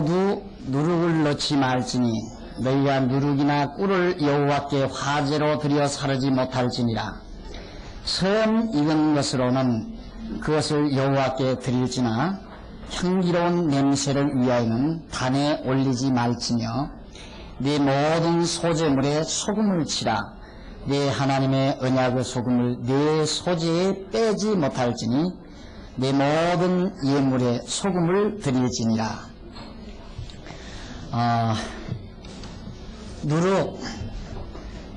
모두 누룩을 넣지 말지니 너희가 누룩이나 꿀을 여호와께 화제로 드려 사르지 못할지니라. 처음 익은 것으로는 그것을 여호와께 드릴지나 향기로운 냄새를 위하여는 단에 올리지 말지며 네 모든 소재물에 소금을 치라. 네 하나님의 언약의 소금을 네 소재에 빼지 못할지니 네 모든 예물에 소금을 드릴지니라.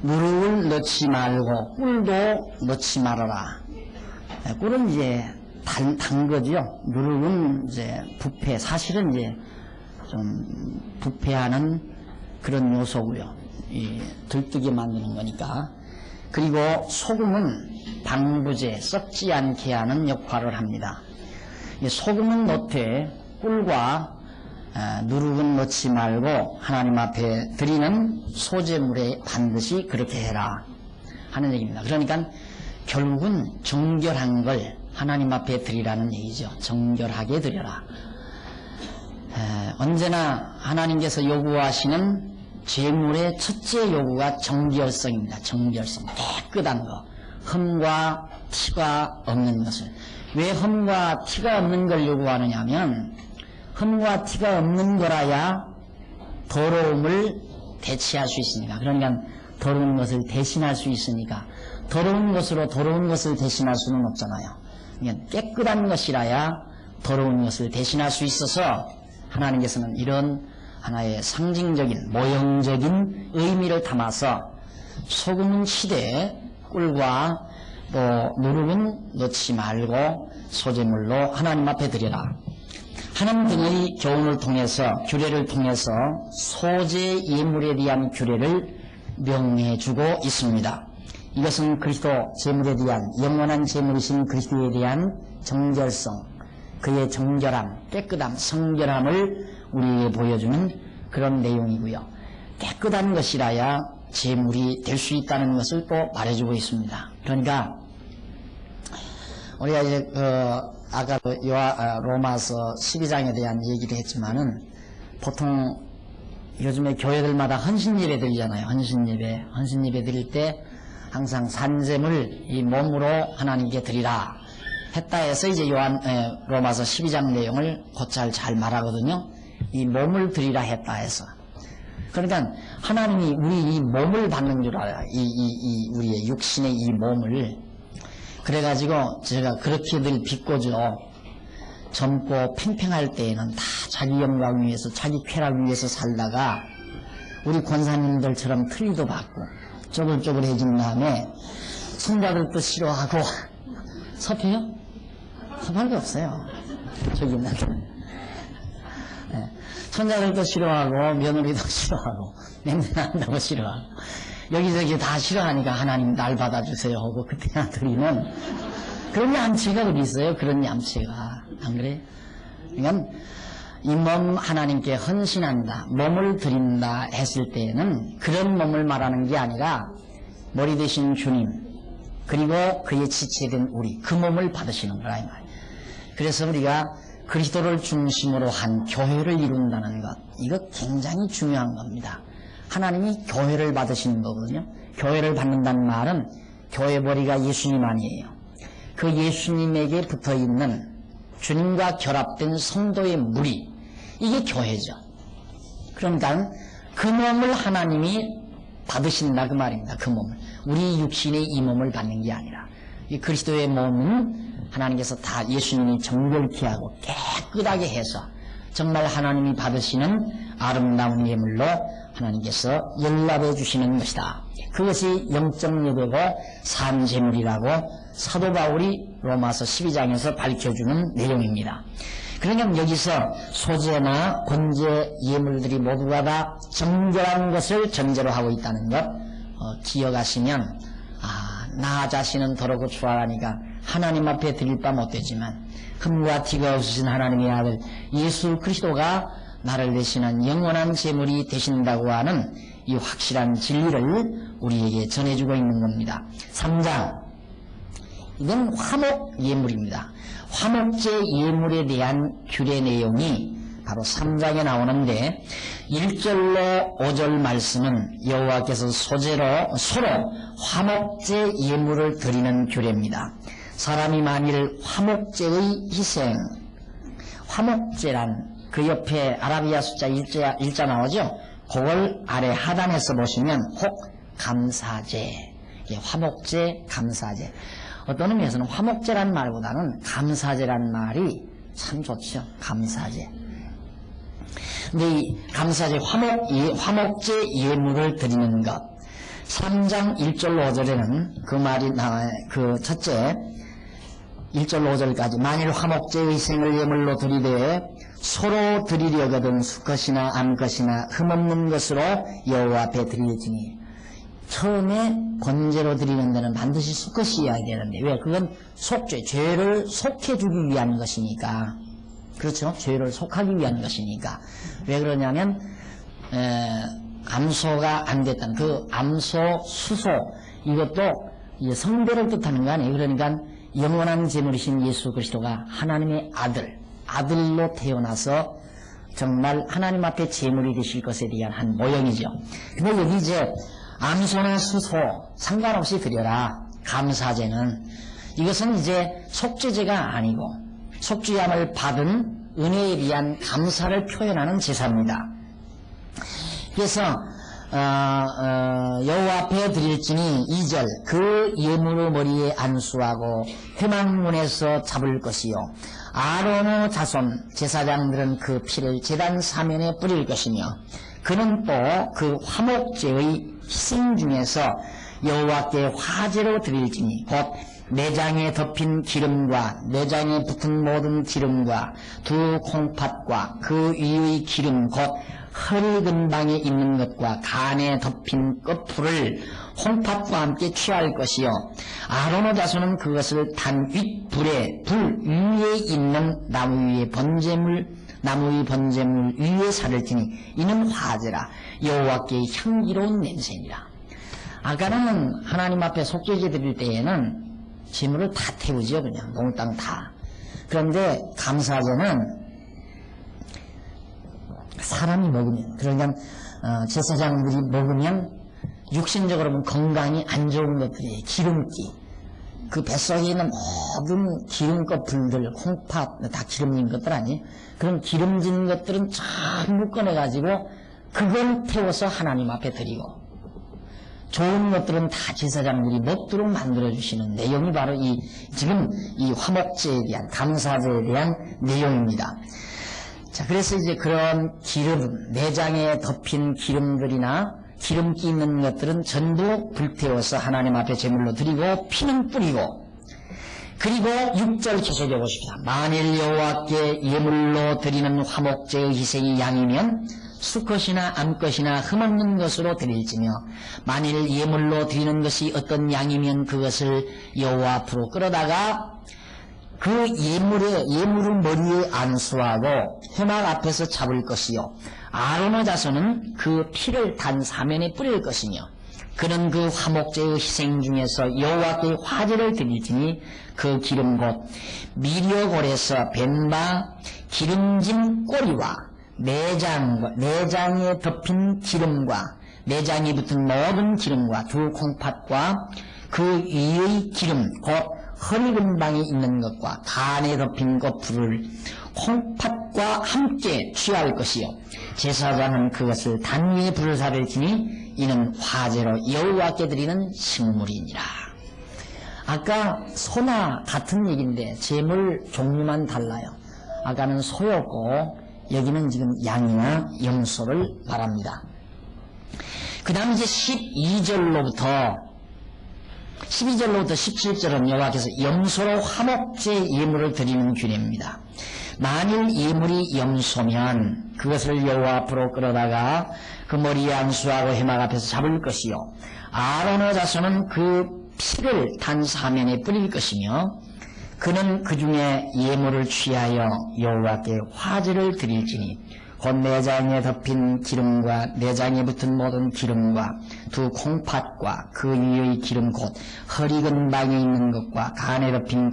누룩을 넣지 말고 꿀도 넣지 말아라. 꿀은 이제 단 거죠. 누룩은 이제 부패, 사실은 이제 좀 부패하는 그런 요소고요. 들뜨게 만드는 거니까. 그리고 소금은 방부제, 썩지 않게 하는 역할을 합니다. 소금은 넣되 꿀과 누룩은 넣지 말고 하나님 앞에 드리는 소재물에 반드시 그렇게 해라 하는 얘기입니다. 그러니까 결국은 정결한 걸 하나님 앞에 드리라는 얘기죠. 정결하게 드려라. 언제나 하나님께서 요구하시는 제물의 첫째 요구가 정결성입니다. 정결성, 깨끗한 거, 흠과 티가 없는 것을. 왜 흠과 티가 없는 걸 요구하느냐 하면 흠과 티가 없는 거라야 더러움을 대체할 수 있으니까. 그러니까 더러운 것을 대신할 수 있으니까. 더러운 것으로 더러운 것을 대신할 수는 없잖아요. 그러니까 깨끗한 것이라야 더러운 것을 대신할 수 있어서 하나님께서는 이런 하나의 상징적인 모형적인 의미를 담아서 소금은 치되 꿀과 또 누룩은 넣지 말고 소재물로 하나님 앞에 드려라. 하나님 등의 교훈을 통해서, 규례를 통해서 소재 예물에 대한 규례를 명해주고 있습니다. 이것은 그리스도 제물에 대한, 영원한 제물이신 그리스도에 대한 정결성, 그의 정결함, 깨끗함, 성결함을 우리에게 보여주는 그런 내용이고요. 깨끗한 것이라야 제물이 될 수 있다는 것을 또 말해주고 있습니다. 그러니까 우리가 이제 아까 로마서 12장에 대한 얘기를 했지만은 보통 요즘에 교회들마다 헌신예배 드리잖아요. 헌신예배 드릴 때 항상 산재물 이 몸으로 하나님께 드리라 했다 해서 이제 로마서 12장 내용을 곧잘 잘 말하거든요. 이 몸을 드리라 했다 해서. 그러니까 하나님이 우리 이 몸을 받는 줄 알아요. 우리의 육신의 이 몸을. 그래가지고 제가 그렇게들 비꼬죠. 젊고 팽팽할 때에는 다 자기 영광 위해서, 자기 쾌락 위해서 살다가 우리 권사님들처럼 틀리도 받고 쪼글쪼글해진 다음에 손자들도 싫어하고 섭해요? 섭할 게 없어요. 저기 있는데. 손자들도 싫어하고 며느리도 싫어하고 냄새 난다고 싫어하고 여기저기 다 싫어하니까 하나님 날 받아주세요 하고 그때나 드리는 그런 얌체가 어디 있어요? 그런 얌체가. 안 그래? 그러니까 이 몸 하나님께 헌신한다, 몸을 드린다 했을 때에는 그런 몸을 말하는 게 아니라 머리 대신 주님 그리고 그의 지체된 우리, 그 몸을 받으시는 거라 이 말이에요. 그래서 우리가 그리스도를 중심으로 한 교회를 이룬다는 것, 이거 굉장히 중요한 겁니다. 하나님이 교회를 받으시는 거거든요. 교회를 받는다는 말은 교회 머리가 예수님 아니에요. 그 예수님에게 붙어있는 주님과 결합된 성도의 무리, 이게 교회죠. 그러니까 그 몸을 하나님이 받으신다 그 말입니다. 그 몸을. 우리 육신의 이 몸을 받는 게 아니라 이 그리스도의 몸은 하나님께서 다 예수님이 정결케 하고 깨끗하게 해서 정말 하나님이 받으시는 아름다운 예물로 하나님께서 연락해 주시는 것이다. 그것이 영적 예배고 산제물이라고 사도 바울이 로마서 12장에서 밝혀주는 내용입니다. 그러니까 여기서 소재나 번제 예물들이 모두가 다 정결한 것을 전제로 하고 있다는 것 기억하시면 나 자신은 더럽고 추하니까 하나님 앞에 드릴 바 못되지만 흠과 티가 없으신 하나님의 아들 예수 그리스도가 나를 대신한 영원한 제물이 되신다고 하는 이 확실한 진리를 우리에게 전해주고 있는 겁니다. 3장, 이건 화목 예물입니다. 화목제 예물에 대한 규례 내용이 바로 3장에 나오는데 1절로 5절 말씀은 여호와께서 서로 화목제 예물을 드리는 규례입니다. 사람이 만일 화목제의 희생, 화목제란 그 옆에 아라비아 숫자 1자 나오죠? 그걸 아래 하단에서 보시면 감사제, 화목제, 감사제. 어떤 의미에서는 화목제란 말보다는 감사제란 말이 참 좋죠. 감사제. 근데 이 감사제, 화목제 예물을 드리는 것. 3장 1절로 5절에는 그 말이 나와요. 그 첫째, 1절로 5절까지 만일 화목제의 생을 예물로 드리되 서로 드리려거든 수컷이나 암컷이나 흠없는 것으로 여호와 앞에 드릴지니. 처음에 번제로 드리는 데는 반드시 수컷이어야 되는데 왜? 그건 속죄, 죄를 속해주기 위한 것이니까. 그렇죠? 죄를 속하기 위한 것이니까. 왜 그러냐면 암소가 안 됐다는 그 암소, 수소 이것도 성배를 뜻하는 거 아니에요. 그러니까 영원한 제물이신 예수 그리스도가 하나님의 아들로 태어나서 정말 하나님 앞에 제물이 되실 것에 대한 한 모형이죠. 근데 여기 이제 암소나 수소 상관없이 드려라. 감사제는 이것은 이제 속죄제가 아니고 속죄함을 받은 은혜에 대한 감사를 표현하는 제사입니다. 그래서 여호와 앞에 드릴지니 2절 그 예물의 머리에 안수하고 회막문에서 잡을 것이요 아론의 자손 제사장들은 그 피를 제단 사면에 뿌릴 것이며 그는 또 그 화목제의 희생 중에서 여호와께 화제로 드릴지니 곧 내장에 덮인 기름과 내장에 붙은 모든 기름과 두 콩팥과 그 위의 기름 곧 허리 근방에 있는 것과 간에 덮인 끝풀을 홍팥과 함께 취할 것이요 아론의 자손은 그것을 단 윗불에 불 위에 있는 나무 위의 번제물 위에 사를지니 이는 화제라 여호와께 향기로운 냄새니라. 아까는 하나님 앞에 속죄제 드릴 때에는 재물을 다 태우죠. 그냥 몽땅 다. 그런데 감사제는 사람이 먹으면 그러니까 제사장들이 먹으면 육신적으로 보면 건강이 안 좋은 것들이 기름기 그 뱃속에 있는 모든 기름껍질들 콩팥 다 기름진 것들 아니에요. 그런 기름진 것들은 전부 꺼내가지고 그걸 태워서 하나님 앞에 드리고 좋은 것들은 다 제사장들이 먹도록 만들어주시는 내용이 바로 지금 이 화목제에 대한 감사제에 대한 내용입니다. 자, 그래서 이제 그런 기름, 내장에 덮인 기름들이나 기름기 있는 것들은 전부 불태워서 하나님 앞에 제물로 드리고 피는 뿌리고 그리고 6절 계속해 보십시다. 만일 여호와께 예물로 드리는 화목제의 희생이 양이면 수컷이나 암컷이나 흠없는 것으로 드릴지며 만일 예물로 드리는 것이 어떤 양이면 그것을 여호와 앞으로 끌어다가 그 예물을 머리에 안수하고 회막 앞에서 잡을 것이요 아론의 자손은 그 피를 단 사면에 뿌릴 것이며 그는 그 화목제의 희생 중에서 여호와께 화제를 드릴지니 그 기름 곧 미려골에서 벤바 기름진 꼬리와 내장에 덮인 기름과 내장이 붙은 모든 기름과 두 콩팥과 그 위의 기름 곧 허리 근방에 있는 것과 간에 덮인 것풀을 콩팥과 함께 취할 것이요 제사장은 그것을 단 위에 불을 사를지니 이는 화제로 여호와께 드리는 식물이니라. 아까 소나 같은 얘기인데 제물 종류만 달라요. 아까는 소였고 여기는 지금 양이나 염소를 말합니다. 그 다음 이제 12절로부터 17절은 여호와께서 염소로 화목제 예물을 드리는 규례입니다. 만일 예물이 염소면 그것을 여호와 앞으로 끌어다가 그 머리에 안수하고 회막 앞에서 잡을 것이요 아론의 자손은 그 피를 단 사면에 뿌릴 것이며 그는 그 중에 예물을 취하여 여호와께 화제를 드릴지니 곧 내장에 덮인 기름과 내장에 붙은 모든 기름과 두 콩팥과 그 위의 기름 곧 허리 근방에 있는 것과 간에 덮인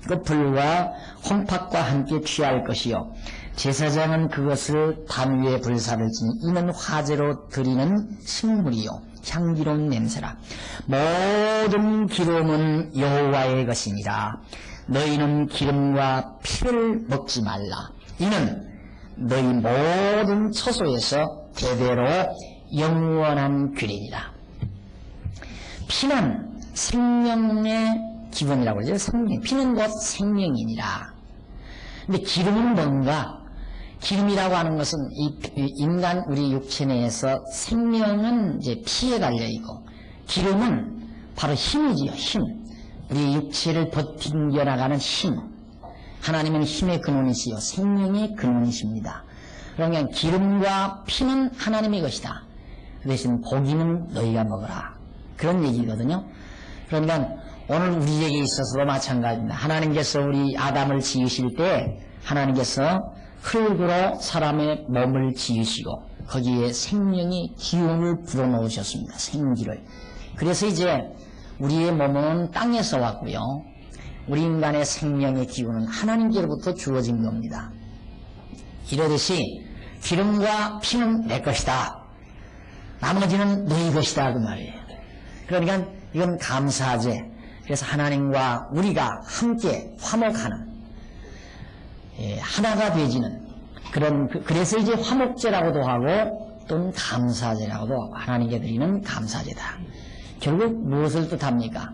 끝풀과 콩팥과 함께 취할 것이요 제사장은 그것을 단 위에 불사를 지니 이는 화제로 드리는 식물이요 향기로운 냄새라. 모든 기름은 여호와의 것이니라. 너희는 기름과 피를 먹지 말라. 이는 너희 모든 처소에서 대대로 영원한 규례니라. 피는 생명의 기본이라고 그러죠. 생명. 피는 곧 생명이니라. 근데 기름은 뭔가? 기름이라고 하는 것은 이 인간 우리 육체 내에서 생명은 이제 피에 달려 있고, 기름은 바로 힘이지요. 힘. 우리 육체를 버팅겨 나가는 힘. 하나님은 힘의 근원이시요 생명의 근원이십니다. 그러면 기름과 피는 하나님의 것이다. 그 대신 고기는 너희가 먹어라. 그런 얘기거든요. 그러니까 오늘 우리에게 있어서도 마찬가지입니다. 하나님께서 우리 아담을 지으실 때 하나님께서 흙으로 사람의 몸을 지으시고 거기에 생명의 기운을 불어넣으셨습니다. 생기를. 그래서 이제 우리의 몸은 땅에서 왔고요. 우리 인간의 생명의 기운은 하나님께로부터 주어진 겁니다. 이러듯이 기름과 피는 내 것이다. 나머지는 너희 것이다. 그 말이에요. 그러니까 이건 감사제. 그래서 하나님과 우리가 함께 화목하는, 하나가 되지는 그런, 그래서 이제 화목제라고도 하고 또는 감사제라고도 하고 하나님께 드리는 감사제다. 결국 무엇을 뜻합니까?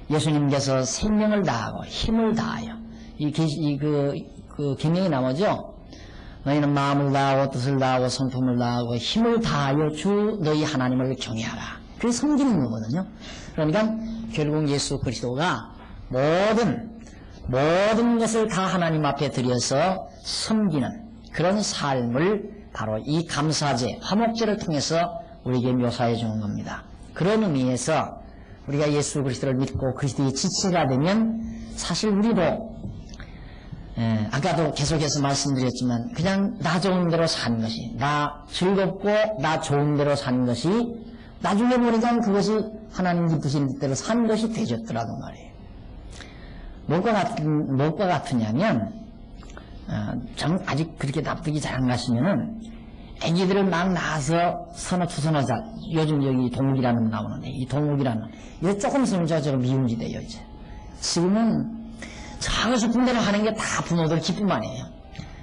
예수님께서 생명을 다하고 힘을 다하여 그 계명이 나오죠. 너희는 마음을 다하고 뜻을 다하고 성품을 다하고 힘을 다하여 주 너희 하나님을 경외하라. 그게 섬기는 거거든요. 그러니까 결국 예수 그리스도가 모든 것을 다 하나님 앞에 드려서 섬기는 그런 삶을 바로 이 감사제, 화목제를 통해서 우리에게 묘사해 주는 겁니다. 그런 의미에서 우리가 예수 그리스도를 믿고 그리스도의 지체가 되면 사실 우리도 아까도 계속해서 말씀드렸지만 그냥 나 좋은 대로 사는 것이, 나 즐겁고 나 좋은 대로 사는 것이 나중에 보니까 그것이 하나님 기쁘신 뜻대로 사는 것이 되졌더라도 말이에요. 무엇과 같으냐면 아직 그렇게 납득이 잘 안 가시면은 애기들을 막 낳아서 투서너자, 요즘 여기 동욱이라는 거 나오는데, 이 동욱이라는, 이거 조금 있으면 저거 미움이 돼요, 이제. 지금은 자고 싶은 대로 하는 게 다 부모들 기쁨만 해요.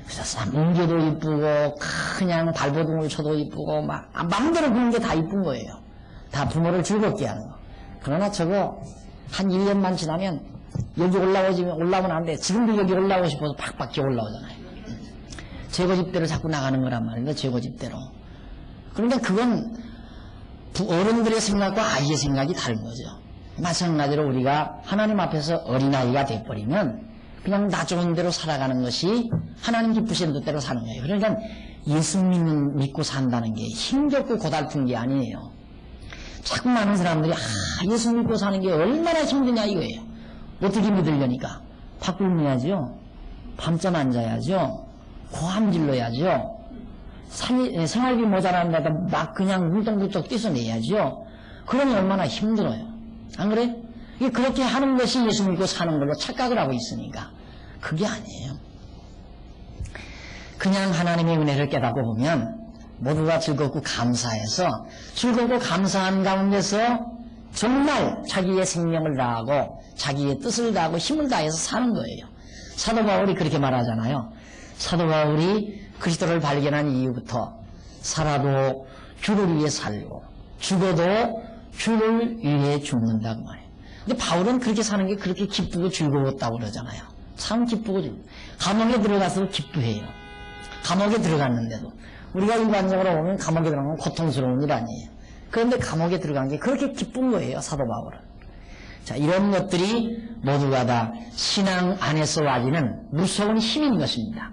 그래서 뭉개도 이쁘고, 그냥 발버둥을 쳐도 이쁘고, 마음대로 부는 게 다 이쁜 거예요. 다 부모를 즐겁게 하는 거. 그러나 저거, 한 1년만 지나면, 여기 올라오면 안 돼. 지금도 여기 올라오고 싶어서 팍팍 기어 올라오잖아요. 제거집대로 자꾸 나가는 거란 말이에요. 제거집대로. 그러니까 그건 어른들의 생각과 아이의 생각이 다른 거죠. 마찬가지로 우리가 하나님 앞에서 어린아이가 돼버리면 그냥 나 좋은 대로 살아가는 것이 하나님 기쁘신 뜻대로 사는 거예요. 그러니까 예수 믿고 산다는 게 힘겹고 고달픈 게 아니에요. 자꾸 많은 사람들이 예수 믿고 사는 게 얼마나 힘드냐 이거예요. 어떻게 믿으려니까? 밥 굶어야죠. 밤잠 안 자야죠. 고함 질러야죠. 생활비 모자란다고 막 그냥 울덩불떡 뛰어내야죠. 그러니 얼마나 힘들어요. 안 그래? 그렇게 하는 것이 예수 믿고 사는 걸로 착각을 하고 있으니까. 그게 아니에요. 그냥 하나님의 은혜를 깨닫고 보면 모두가 즐겁고 감사해서 즐겁고 감사한 가운데서 정말 자기의 생명을 다하고 자기의 뜻을 다하고 힘을 다해서 사는 거예요. 사도 바울이 그렇게 말하잖아요. 사도 바울이 그리스도를 발견한 이후부터 살아도 주를 위해 살고 죽어도 주를 위해 죽는다고 말해요. 근데 바울은 그렇게 사는 게 그렇게 기쁘고 즐거웠다고 그러잖아요. 참 기쁘고 감옥에 들어가서 기쁘해요. 감옥에 들어갔는데도 우리가 일반적으로 보면 감옥에 들어가면 고통스러운 일 아니에요. 그런데 감옥에 들어간 게 그렇게 기쁜 거예요. 사도 바울은. 자, 이런 것들이 모두가 다 신앙 안에서 와지는 무서운 힘인 것입니다.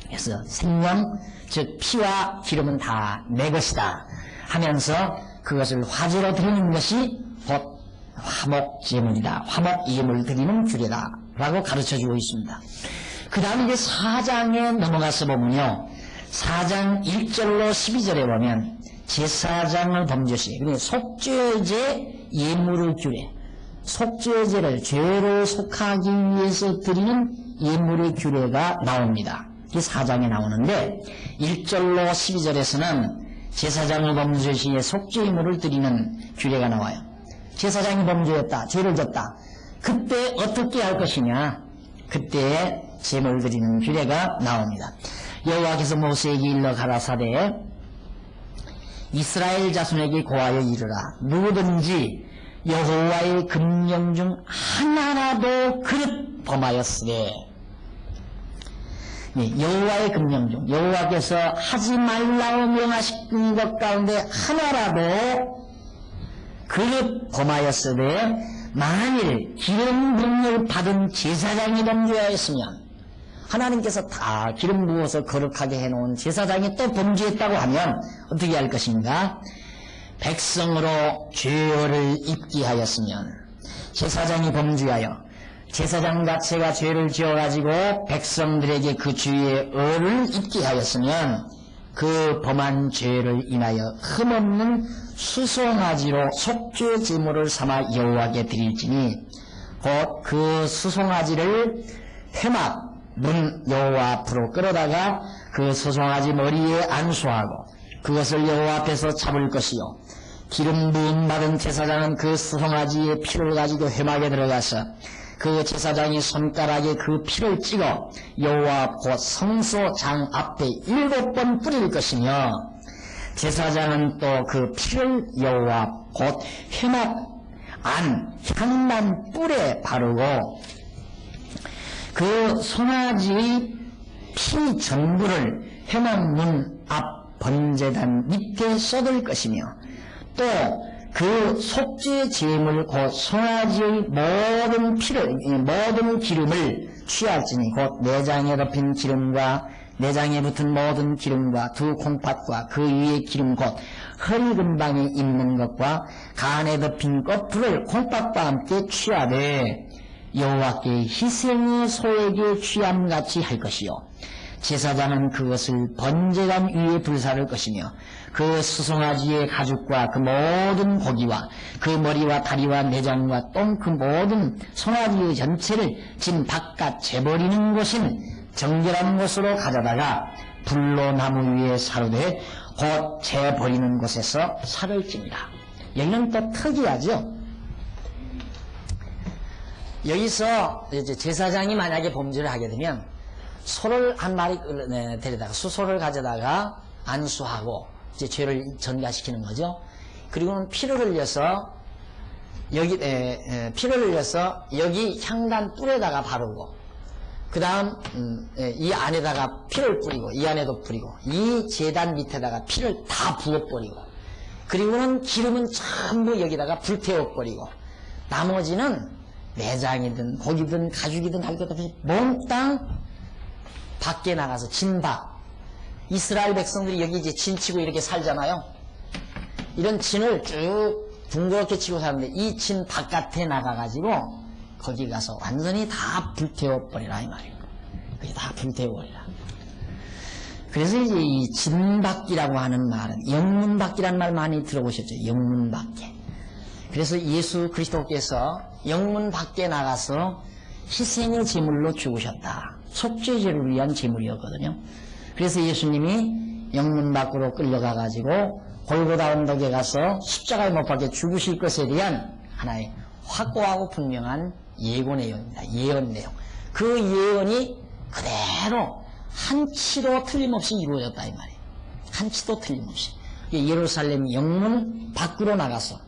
그래서 생명, 즉 피와 기름은 다 내 것이다 하면서 그것을 화제로 드리는 것이 곧 화목제물이다. 화목예물 드리는 규례다 라고 가르쳐주고 있습니다. 그 다음 이제 4장에 넘어가서 보면요, 4장 1절로 12절에 보면 제사장을 범죄시, 그러니까 속죄제 예물의 규례, 속죄제를 죄를 속하기 위해서 드리는 예물의 규례가 나옵니다. 이 4장에 나오는데 1절로 12절에서는 제사장을 범죄 시에 속죄 의무를 드리는 규례가 나와요. 제사장이 범죄했다, 죄를 졌다. 그때 어떻게 할 것이냐, 그때에 제물 드리는 규례가 나옵니다. 여호와께서 모세에게 일러 가라사대 이스라엘 자손에게 고하여 이르라. 누구든지 여호와의 금령 중 하나라도 그릇 범하였으되, 여호와의 금령 중 여호와께서 하지 말라고 명하신 것 가운데 하나라도 그릇 범하였으되, 만일 기름 부음을 받은 제사장이 범죄하였으면, 하나님께서 다 기름 부어서 거룩하게 해놓은 제사장이 또 범죄했다고 하면 어떻게 할 것인가? 백성으로 죄를 입게 하였으면, 제사장이 범죄하여 제사장 자체가 죄를 지어가지고 백성들에게 그 죄의 을을 입게 하였으면, 그 범한 죄를 인하여 흠없는 수송아지로 속죄 제물을 삼아 여호와께 드릴지니, 곧 그 수송아지를 회막 문 여호와 앞으로 끌어다가 그 수송아지 머리에 안수하고 그것을 여호와 앞에서 잡을 것이요, 기름 부음 받은 제사장은 그 수송아지의 피를 가지고 회막에 들어가서 그 제사장이 손가락에 그 피를 찍어 여호와 곧 성소장 앞에 7번 뿌릴 것이며, 제사장은 또 그 피를 여호와 곧 회막 안 향난 뿔에 바르고 그 송아지의 피 전부를 회막문 앞 번제단 밑에 쏟을 것이며, 또 그 속죄 제물 곧 송아지의 모든 피를, 모든 기름을 취할지니, 곧 내장에 덮인 기름과 내장에 붙은 모든 기름과 두 콩팥과 그 위의 기름 곧 허리 근방에 있는 것과 간에 덮인 껍풀을 콩팥과 함께 취하되 여호와께 희생의 소에게 취함같이 할 것이요, 제사장은 그것을 번제단 위에 불사를 것이며, 그 수송아지의 가죽과 그 모든 고기와 그 머리와 다리와 내장과 똥 그 모든 송아지의 전체를 진 바깥 재버리는 곳인 정결한 곳으로 가져다가 불로 나무 위에 사르되 곧 재버리는 곳에서 살을 찝니다. 여기는 또 특이하죠. 여기서 이제 제사장이 만약에 범죄를 하게 되면 소를 한 마리 데려다가 수소를 가져다가 안수하고 이제 죄를 전가시키는 거죠. 그리고는 피를 흘려서 여기 향단 뿔에다가 바르고, 그 다음 이 안에다가 피를 뿌리고, 이 안에도 뿌리고, 이 제단 밑에다가 피를 다 부어버리고, 그리고는 기름은 전부 여기다가 불태워버리고, 나머지는 내장이든 고기든 가죽이든 할 것 없이 몽땅 밖에 나가서 진박, 이스라엘 백성들이 여기 이제 진 치고 이렇게 살잖아요. 이런 진을 쭉 둥그렇게 치고 사는데 이 진 바깥에 나가가지고 거기 가서 완전히 다 불태워버리라 이 말이에요. 거기 다 불태워버리라. 그래서 이제 이 진박기라고 하는 말은, 영문박기라는 말 많이 들어보셨죠? 영문박기. 그래서 예수 그리스도께서 영문 밖에 나가서 희생의 제물로 죽으셨다. 속죄제를 위한 제물이었거든요. 그래서 예수님이 영문 밖으로 끌려가가지고 골고다 언덕에 가서 십자가에 못 박혀 죽으실 것에 대한 하나의 확고하고 분명한 예고 내용입니다. 예언 내용. 그 예언이 그대로 한치도 틀림없이 이루어졌다 이 말이에요. 한치도 틀림없이. 예루살렘 영문 밖으로 나가서,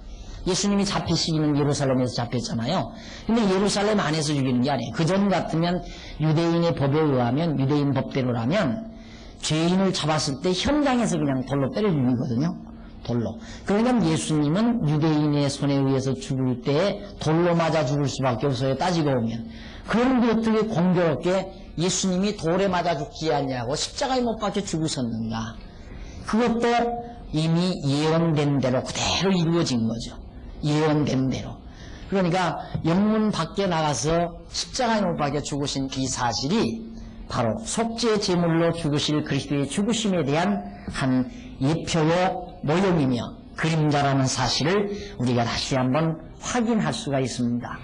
예수님이 잡히시기는 예루살렘에서 잡혔잖아요. 근데 예루살렘 안에서 죽이는 게 아니에요. 그전 같으면 유대인의 법에 의하면, 유대인 법대로라면 죄인을 잡았을 때 현장에서 그냥 돌로 때려 죽이거든요. 돌로. 그러니까 예수님은 유대인의 손에 의해서 죽을 때 돌로 맞아 죽을 수밖에 없어요. 따지고 보면. 그런데 어떻게 공교롭게 예수님이 돌에 맞아 죽지 않냐고 십자가에 못 박혀 죽으셨는가. 그것도 이미 예언된 대로 그대로 이루어진 거죠. 예언된 대로. 그러니까 영문 밖에 나가서 십자가에 못 박혀 죽으신 이 사실이 바로 속죄 제물로 죽으실 그리스도의 죽으심에 대한 한 예표요 모형이며 그림자라는 사실을 우리가 다시 한번 확인할 수가 있습니다.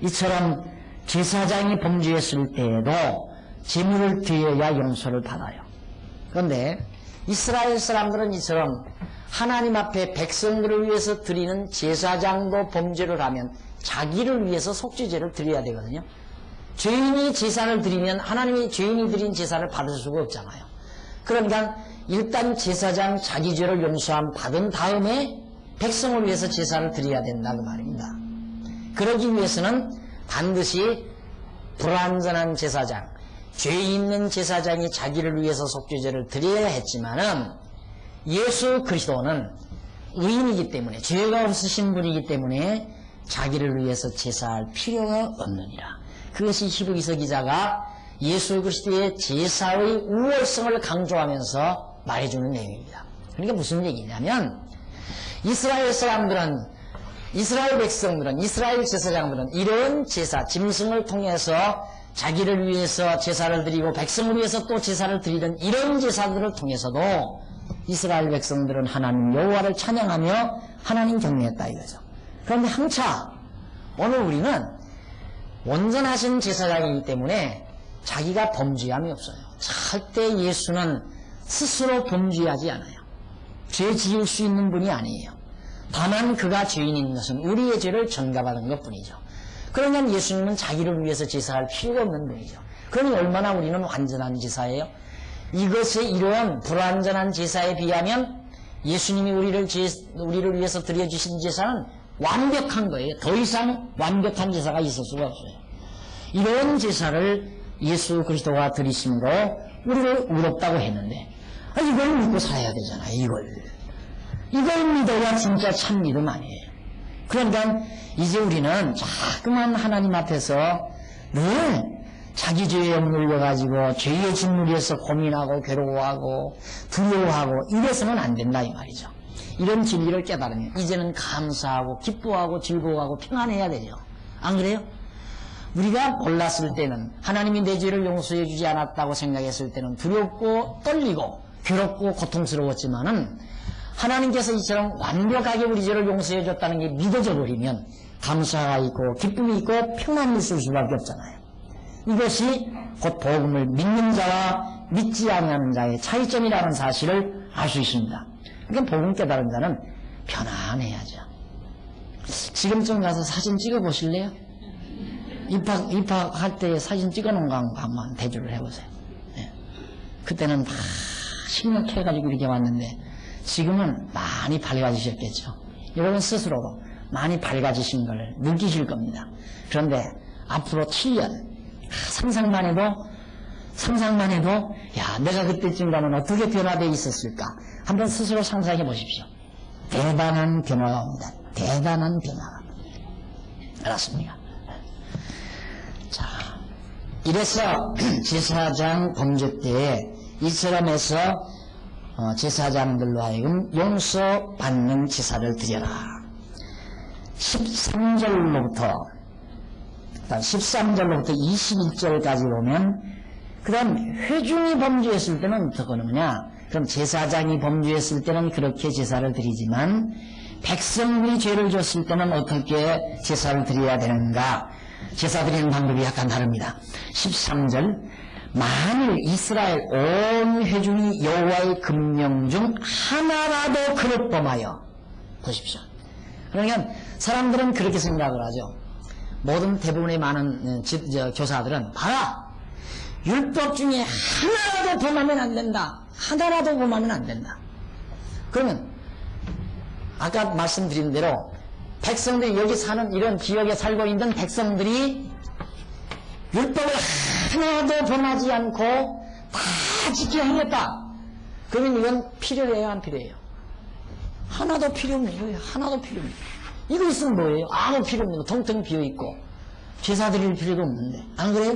이처럼 제사장이 범죄했을 때에도 제물을 드려야 용서를 받아요. 그런데 이스라엘 사람들은 이처럼 하나님 앞에 백성들을 위해서 드리는 제사장도 범죄를 하면 자기를 위해서 속죄제를 드려야 되거든요. 죄인이 제사를 드리면 하나님이 죄인이 드린 제사를 받을 수가 없잖아요. 그러니까 일단 제사장 자기 죄를 용서함 받은 다음에 백성을 위해서 제사를 드려야 된다 그 말입니다. 그러기 위해서는 반드시 불완전한 제사장, 죄 있는 제사장이 자기를 위해서 속죄제를 드려야 했지만은 예수 그리스도는 의인이기 때문에 죄가 없으신 분이기 때문에 자기를 위해서 제사할 필요가 없느니라. 그것이 히브리서 기자가 예수 그리스도의 제사의 우월성을 강조하면서 말해주는 내용입니다. 그러니까 무슨 얘기냐면 이스라엘 사람들은, 이스라엘 백성들은, 이스라엘 제사장들은 이런 제사, 짐승을 통해서 자기를 위해서 제사를 드리고 백성을 위해서 또 제사를 드리던 이런 제사들을 통해서도 이스라엘 백성들은 하나님 여호와를 찬양하며 하나님 경외했다 이거죠. 그런데 항차 오늘 우리는 온전하신 제사장이기 때문에 자기가 범죄함이 없어요. 절대 예수는 스스로 범죄하지 않아요. 죄 지을 수 있는 분이 아니에요. 다만 그가 죄인인 것은 우리의 죄를 전가받은 것뿐이죠. 그러면 예수님은 자기를 위해서 제사할 필요가 없는 분이죠. 그러니 얼마나 우리는 완전한 제사예요? 이것의 이러한 불완전한 제사에 비하면 예수님이 우리를 위해서 드려주신 제사는 완벽한 거예요. 더 이상 완벽한 제사가 있을 수가 없어요. 이런 제사를 예수 그리스도가 드리심으로 우리를 의롭다고 했는데 이걸 믿고 살아야 되잖아요. 이걸 믿어야 진짜 참 믿음 아니에요. 그러니까 이제 우리는 자꾸만 하나님 앞에서 늘 자기 죄에 물려가지고 죄의 진물에서 고민하고 괴로워하고 두려워하고 이래서는 안 된다 이 말이죠. 이런 진리를 깨달으면 이제는 감사하고 기뻐하고 즐거워하고 평안해야 되죠. 안 그래요? 우리가 몰랐을 때는 하나님이 내 죄를 용서해 주지 않았다고 생각했을 때는 두렵고 떨리고 괴롭고 고통스러웠지만은 하나님께서 이처럼 완벽하게 우리 죄를 용서해 줬다는 게 믿어져 버리면 감사가 있고 기쁨이 있고 평안이 있을 수밖에 없잖아요. 이것이 곧 복음을 믿는 자와 믿지 않는 자의 차이점이라는 사실을 알 수 있습니다. 그러니까 복음 깨달은 자는 편안해야죠. 지금쯤 가서 사진 찍어 보실래요? 입학할 때 사진 찍어 놓은 거 한번 대조를 해보세요. 네. 그때는 막 심각해가지고 이렇게 왔는데 지금은 많이 밝아지셨겠죠. 여러분 스스로도 많이 밝아지신 걸 느끼실 겁니다. 그런데 앞으로 7년 상상만 해도 야 내가 그때쯤 가면 어떻게 변화되어 있었을까 한번 스스로 상상해 보십시오. 대단한 변화가 옵니다. 대단한 변화가. 알았습니까? 자, 이래서 제사장 범죄 때에 이스라엘에서 제사장들로 하여금 용서받는 제사를 드려라. 13절로부터 21절까지 보면 그 다음 회중이 범죄했을 때는 어떻게 하느냐. 그럼 제사장이 범죄했을 때는 그렇게 제사를 드리지만 백성들이 죄를 졌을 때는 어떻게 제사를 드려야 되는가. 제사 드리는 방법이 약간 다릅니다. 13절 만일 이스라엘 온 회중이 여호와의 금령 중 하나라도 그릇 범하여 보십시오. 그러니까 사람들은 그렇게 생각을 하죠. 모든 대부분의 많은 교사들은 봐라 율법 중에 하나라도 범하면 안 된다. 하나라도 범하면 안 된다. 그러면 아까 말씀드린 대로 백성들이 여기 사는 이런 지역에 살고 있는 백성들이 율법을 하나도 범하지 않고 다 지켜 행했다. 그러면 이건 필요해요 안 필요해요? 하나도 필요 없는 거예요. 하나도 필요 없는 거예요. 이거 있으면 뭐예요? 아무 필요 없는 거 텅텅 비어있고 제사 드릴 필요도 없는데 안 그래요?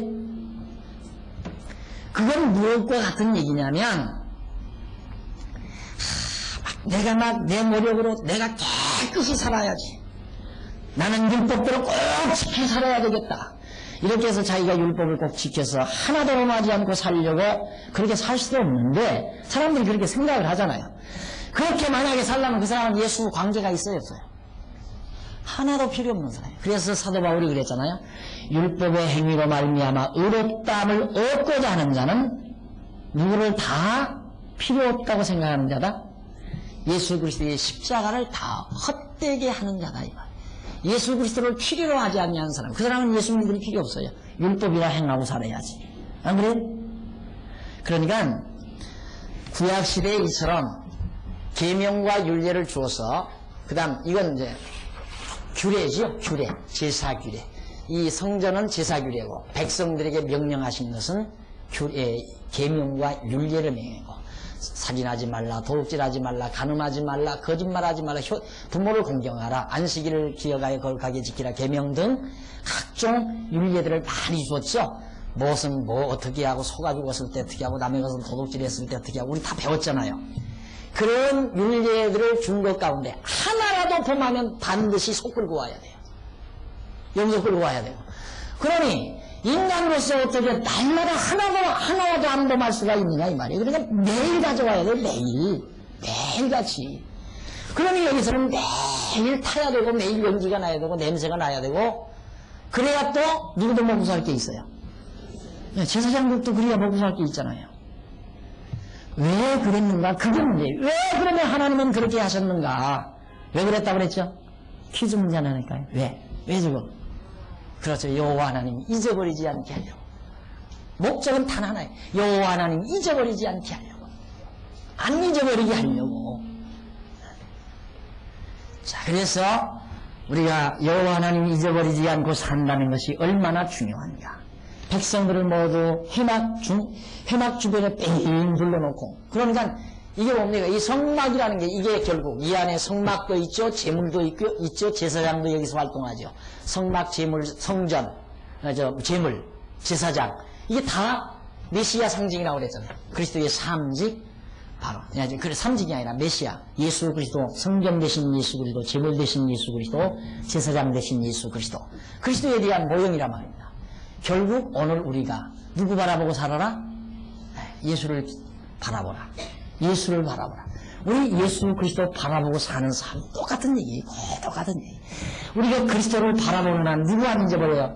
그건 무엇과 같은 얘기냐면 내가 막 내 노력으로 내가 깨끗이 살아야지. 나는 율법대로 꼭 지켜 살아야 되겠다. 이렇게 해서 자기가 율법을 꼭 지켜서 하나도 범하지 않고 살려고 그렇게 살 수도 없는데 사람들이 그렇게 생각을 하잖아요. 그렇게 만약에 살려면 그 사람은 예수 관계가 있어야 했어요. 하나도 필요 없는 사람이에요. 그래서 사도 바울이 그랬잖아요. 율법의 행위로 말미암아 의롭다함을 얻고자 하는 자는 누구를 다 필요 없다고 생각하는 자다. 예수 그리스도의 십자가를 다 헛되게 하는 자다. 이 말. 예수 그리스도를 필요로 하지 않는 사람. 그 사람은 예수 믿을 필요 없어요. 율법이라 행하고 살아야지. 안 그래요? 그러니까 구약시대에 이처럼 계명과 율례를 주어서 그 다음 이건 이제 규례죠. 규례. 제사규례. 이 성전은 제사규례고 백성들에게 명령하신 것은 계명과 율례를 명령하고 살인하지 말라, 도둑질하지 말라, 간음하지 말라, 거짓말하지 말라, 부모를 공경하라, 안식일을 기억하여 거룩하게 지키라, 계명 등 각종 율례들을 많이 주었죠. 무엇은 뭐 어떻게 하고 소가 죽었을 때 어떻게 하고 남의 것은 도둑질했을 때 어떻게 하고 우리 다 배웠잖아요. 그런 율례들을 준 것 가운데 하나라도 범하면 반드시 속 끌고 와야 돼요. 영속 끌고 와야 돼요. 그러니 인간으로서 어떻게 날마다 하나라도 안 범할 수가 있느냐 이 말이에요. 그러니까 매일 가져와야 돼요. 매일같이. 그러니 여기서는 매일 타야 되고 매일 연기가 나야 되고 냄새가 나야 되고 그래야 또 누구도 먹고 살 게 있어요. 제사장들도 그래야 먹고 살 게 있잖아요. 왜 그랬는가? 그게 문제예요. 왜 그러면 하나님은 그렇게 하셨는가? 왜 그랬다고 그랬죠? 퀴즈 문제 하나니까요. 왜 저거? 그렇죠. 여호와 하나님 잊어버리지 않게 하려고. 목적은 단 하나예요. 여호와 하나님 잊어버리지 않게 하려고. 안 잊어버리게 하려고. 자, 그래서 우리가 여호와 하나님 잊어버리지 않고 산다는 것이 얼마나 중요한가. 백성들을 모두 회막 주변에 뺑 둘러놓고. 그러니까 이게 뭡니까? 이 성막이라는 게 이게 결국 이 안에 성막도 있죠, 제물도 있죠, 제사장도 여기서 활동하죠. 성막, 제물, 성전, 제물, 제사장 이게 다 메시아 상징이라고 그랬잖아요. 그리스도의 삼직 바로 그 삼직이 아니라 메시아, 예수 그리스도, 성전 대신 예수 그리스도, 제물 대신 예수 그리스도, 제사장 대신 예수 그리스도. 그리스도에 대한 모형이란 말입니다. 결국 오늘 우리가 누구 바라보고 살아라? 예수를 바라보라. 예수를 바라보라. 우리 예수 그리스도 바라보고 사는 삶 똑같은 얘기예요. 똑같은 얘기. 우리가 그리스도를 바라보는 한 누구 안 잊어버려요?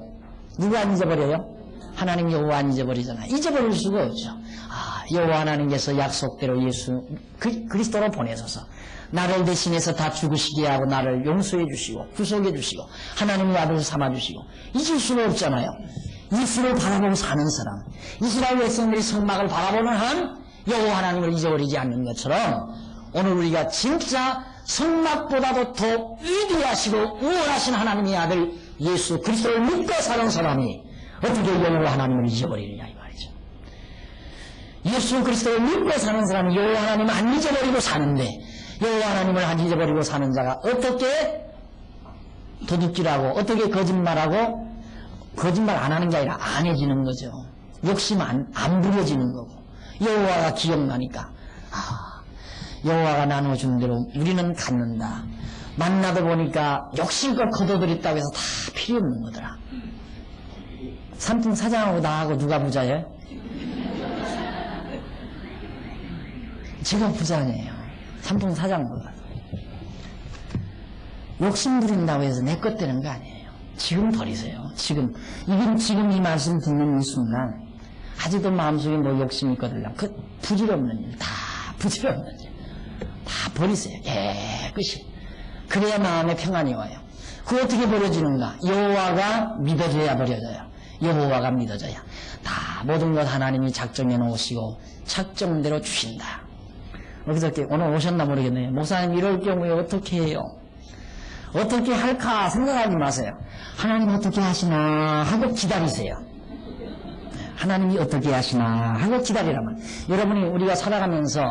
누구 안 잊어버려요? 하나님 여호와 안 잊어버리잖아요. 잊어버릴 수가 없죠. 여호와 하나님께서 약속대로 예수 그리스도로 보내셔서 나를 대신해서 다 죽으시게 하고 나를 용서해 주시고 구속해 주시고 하나님의 아들 삼아 주시고 잊을 수가 없잖아요. 예수를 바라보고 사는 사람, 이스라엘 백성들이 성막을 바라보는 한 여호와 하나님을 잊어버리지 않는 것처럼 오늘 우리가 진짜 성막보다도 더 위대하시고 우월하신 하나님의 아들 예수 그리스도를 믿고 사는 사람이 어떻게 여호와 하나님을 잊어버리느냐 이 말이죠. 예수 그리스도를 믿고 사는 사람이 여호와 하나님을 안 잊어버리고 사는데 여호와 하나님을 안 잊어버리고 사는 자가 어떻게 도둑질하고 어떻게 거짓말하고 거짓말 안 하는 게 아니라 안 해지는 거죠. 욕심 안 부려지는 거고 여호와가 기억나니까 여호와가 나눠준 대로 우리는 갖는다. 만나다 보니까 욕심껏 거둬들였다고 해서 다 필요 없는 거더라. 삼풍 사장하고 나하고 누가 부자예요? 제가 부자 아니에요. 삼풍 사장보다. 욕심 부린다고 해서 내 것 되는 거 아니에요. 지금 버리세요. 지금 이 말씀 듣는 이 순간 아직도 마음속에 뭐 욕심이 있거든요. 그 부질없는 일, 다 부질없는 일. 다 버리세요. 깨끗이. 그래야 마음에 평안이 와요. 그거 어떻게 버려지는가? 여호와가 믿어져야 버려져요. 여호와가 믿어져야. 다 모든 것 하나님이 작정해 놓으시고 작정대로 주신다. 어저께 오늘 오셨나 모르겠네요. 목사님 이럴 경우에 어떻게 해요? 어떻게 할까 생각하지 마세요. 하나님 어떻게 하시나 하고 기다리세요. 하나님이 어떻게 하시나 하고 기다리라면 여러분이 우리가 살아가면서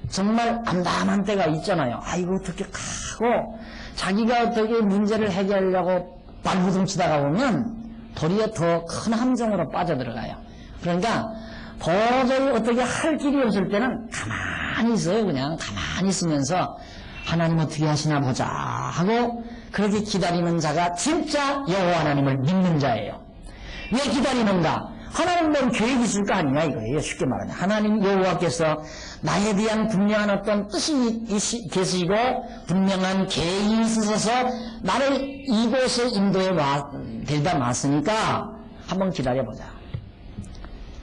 정말 암담한 때가 있잖아요. 이거 어떻게 하고 자기가 어떻게 문제를 해결하려고 발부둥치다가 보면 도리어 더 큰 함정으로 빠져들어가요. 그러니까 도저히 어떻게 할 길이 없을 때는 가만히 있어요. 그냥 가만히 있으면서 하나님 어떻게 하시나 보자 하고 그렇게 기다리는 자가 진짜 여호와 하나님을 믿는 자예요. 왜 기다리는가? 하나님은 계획이 있을 거 아니냐 이거예요. 쉽게 말하면 하나님 여호와께서 나에 대한 분명한 어떤 뜻이 계시고 분명한 계획이 있어서 나를 이곳에 인도에 데려다 놨으니까 한번 기다려보자.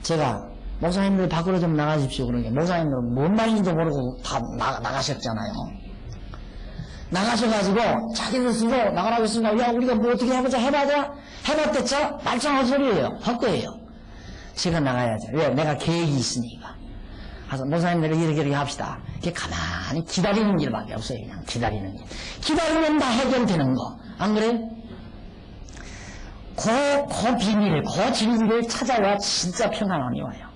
제가 목사님들 밖으로 좀 나가십시오 그러니까 목사님들은 뭔 말인지도 모르고 다 나가셨잖아요. 나가셔가지고 자기들 쓰고 나가라고 했으니까 야 우리가 뭐 어떻게 해보자 해봤댔자 말짱한 소리예요. 헛거예요. 제가 나가야죠. 왜? 내가 계획이 있으니까. 가서 목사님들 이렇게 합시다. 이렇게 가만히 기다리는 일밖에 없어요. 그냥 기다리는 일. 기다리면 다 해결되는 거. 안 그래? 그 비밀을, 그 진리를 찾아야 진짜 평안함이 와요.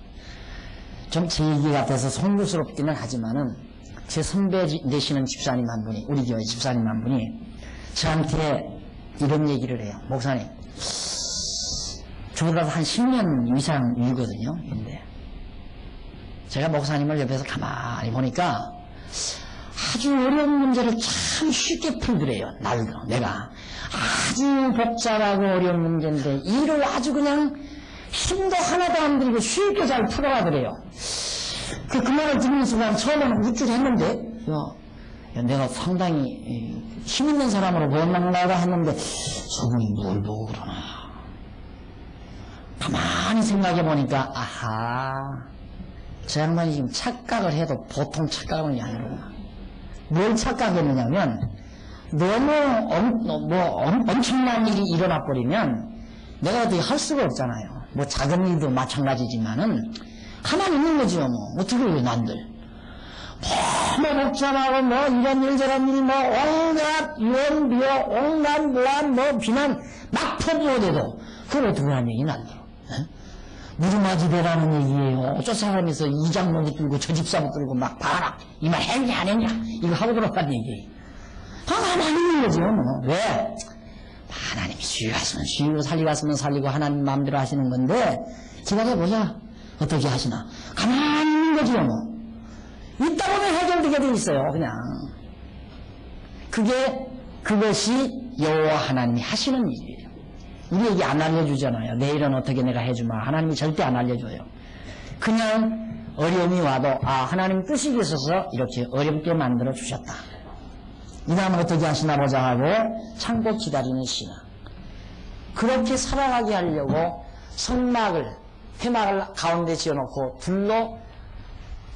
좀 제 얘기 같아서 송구스럽기는 하지만은 제 선배 되시는 집사님 한 분이, 우리 교회 집사님 한 분이 저한테 이런 얘기를 해요. 목사님, 저보다 한 10년 이상 일거든요. 근데 제가 목사님을 옆에서 가만히 보니까 아주 어려운 문제를 참 쉽게 풀더래요. 날도 내가 아주 복잡하고 어려운 문제인데 이를 아주 그냥 힘도 하나도 안 들이고 쉽게 잘 풀어가더래요. 그 말을 듣는 순간 처음에는 우쭐했는데 야, 내가 상당히 힘 있는 사람으로 보였는가 했는데 저분이 뭘 보고 그러나. 가만히 생각해 보니까 아하, 저 양반이 지금 착각을 해도 보통 착각은 아니구나. 뭘 착각했느냐면 너무 엄청난 일이 일어나 버리면 내가 어떻게 할 수가 없잖아요. 뭐 작은 일도 마찬가지지만은 가만히 있는 거죠. 뭐 어떻게 왜 난들 너무 복잡하고 뭐 이런 일 저런 일 뭐 온갖 유언 비어 온갖 뭐 비난 막 퍼부어대도 그걸 어떻게 하는 얘기 난들. 무릎맞이 되라는 얘기예요. 저 사람에서 이 장로부 들고 저 집사부 들고 막 봐라. 이 말 했냐 안 했냐 이거 하고 들어간 얘기. 가만히 있는 거죠. 뭐. 왜? 하나님이 쉬었으면 쉬고 살리갔으면 살리고 하나님 마음대로 하시는 건데 기다려보자. 어떻게 하시나. 가만히 있는 거죠. 뭐. 있다 보면 해결되게 돼 있어요. 그냥. 그것이 여호와 하나님이 하시는 일이에요. 우리에게 안 알려주잖아요. 내일은 어떻게 내가 해주마. 하나님이 절대 안 알려줘요. 그냥 어려움이 와도 하나님 뜻이 있어서 이렇게 어렵게 만들어 주셨다. 이 다음은 어떻게 하시나 보자 하고 참고 기다리는 신앙. 그렇게 살아가게 하려고 회막을 가운데 지어놓고 불로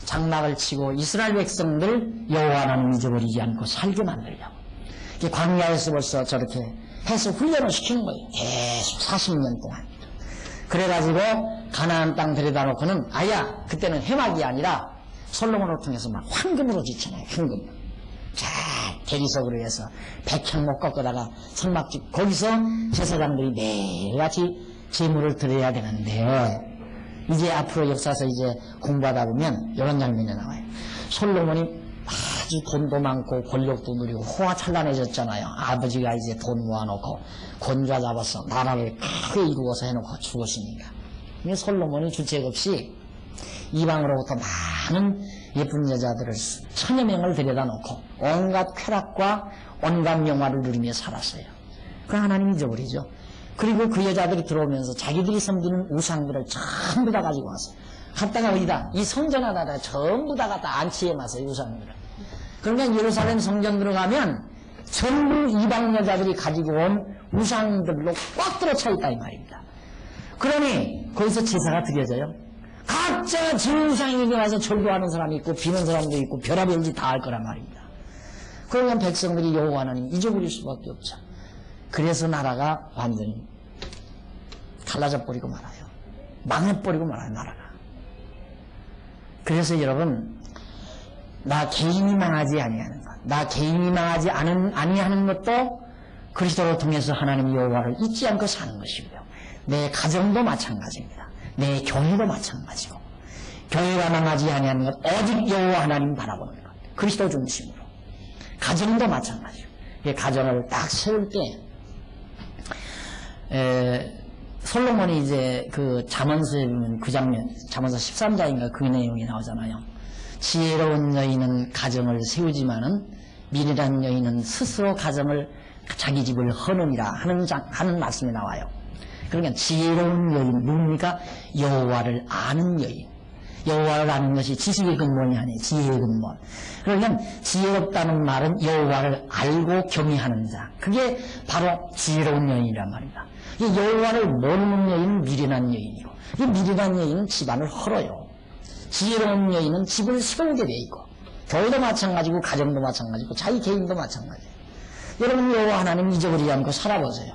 장막을 치고 이스라엘 백성들 여호와 하나님 잊어버리지 않고 살게 만들려고. 광야에서 벌써 저렇게 해서 훈련을 시키는 거예요. 계속 40년 동안. 그래가지고 가나안 땅 데려다 놓고는 그때는 회막이 아니라 솔로몬을 통해서 막 황금으로 지잖아요. 황금. 잘 대리석으로 해서 백향목 꺾어다가 성막집 거기서 제사장들이 매일같이 제물을 드려야 되는데 이제 앞으로 역사에서 이제 공부하다 보면 이런 장면이 나와요. 솔로몬이 아주 돈도 많고 권력도 누리고 호화찬란해졌잖아요. 아버지가 이제 돈 모아놓고 권좌 잡아서 나라를 크게 이루어서 해놓고 죽었으니까. 솔로몬이 주책 없이 이방으로부터 많은 예쁜 여자들을 1000여 명을 데려다 놓고 온갖 쾌락과 온갖 명화를 누리며 살았어요. 그 하나님 잊어버리죠. 그리고 그 여자들이 들어오면서 자기들이 섬기는 우상들을 전부 다 가지고 왔어요. 갔다가 어디다? 이 성전 하나다 전부 다 갖다 안치해 놨어요. 우상들을. 그러니까 예루살렘 성전 들어가면 전부 이방 여자들이 가지고 온 우상들로 꽉 들어차 있다 이 말입니다. 그러니 거기서 제사가 드려져요. 각자 제 우상에게 와서 절도하는 사람이 있고 비는 사람도 있고 별의별 짓 다 할 거란 말입니다. 그러면 백성들이 여호와 하나님 잊어버릴 수밖에 없죠. 그래서 나라가 완전히 갈라져 버리고 말아요. 망해버리고 말아요. 나라가. 그래서 여러분 나 개인이 망하지 아니하는 것, 나 개인이 망하지 아니하는 것도 그리스도를 통해서 하나님 여호와를 잊지 않고 사는 것이고요. 내 가정도 마찬가지입니다. 내 교회도 마찬가지고 교회가 망하지 아니하는 것 오직 여호와 하나님 바라보는 것, 그리스도 중심으로. 가정도 마찬가지고 가정을 딱 세울 때 솔로몬이 이제 그 잠언서에 보면 그 장면, 잠언서 13장인가 그 내용이 나오잖아요. 지혜로운 여인은 가정을 세우지만은 미련한 여인은 스스로 가정을 자기 집을 허느니라 하는 말씀이 나와요. 그러니까 지혜로운 여인, 누굽니까? 여호와를 아는 여인. 여호와를 아는 것이 지식의 근본이 아니에요. 지혜의 근본. 그러면 지혜롭다는 말은 여호와를 알고 경외하는 자. 그게 바로 지혜로운 여인이란 말입니다. 이 여호와를 모르는 여인은 미련한 여인이고, 이 미련한 여인은 집안을 헐어요. 지혜로운 여인은 집을 세우게 돼 있고, 교회도 마찬가지고 가정도 마찬가지고 자기 개인도 마찬가지예요. 여러분 여호와 하나님 잊어버리지 않고 살아보세요.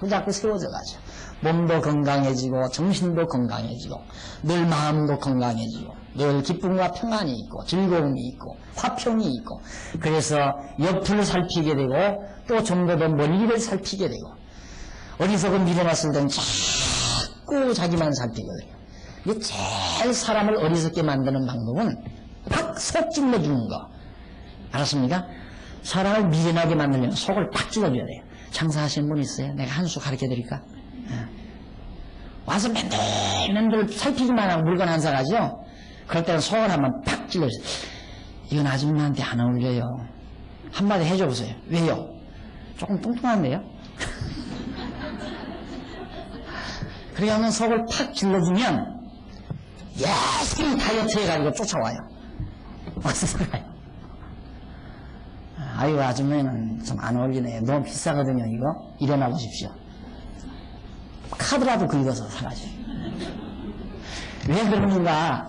자꾸 세워져 가죠. 몸도 건강해지고 정신도 건강해지고 늘 마음도 건강해지고 늘 기쁨과 평안이 있고 즐거움이 있고 화평이 있고, 그래서 옆을 살피게 되고 또 좀 더 멀리를 살피게 되고, 어리석은 미련했을 때는 자꾸 자기만 살피거든요. 이게 제일 사람을 어리석게 만드는 방법은 팍 속 찔러주는 거. 알았습니까? 사람을 미련하게 만들려면 속을 팍 찔러줘야 돼요. 장사하시는 분 있어요? 내가 한 수 가르쳐 드릴까? 와서 맨들 살피기만 하고 물건 안 사가죠? 그럴 때는 속을 한번 팍 찔러주세요. 이건 아줌마한테 안 어울려요. 한마디 해줘 보세요. 왜요? 조금 뚱뚱한데요? 그렇게 하면 속을 팍 찔러주면 열심히 다이어트 해가지고 쫓아와요. 와서 사가요. 아유, 아줌마는 좀 안 어울리네요. 너무 비싸거든요, 이거. 일어나 보십시오. 카드라도 긁어서 사가지. 왜 그러는가?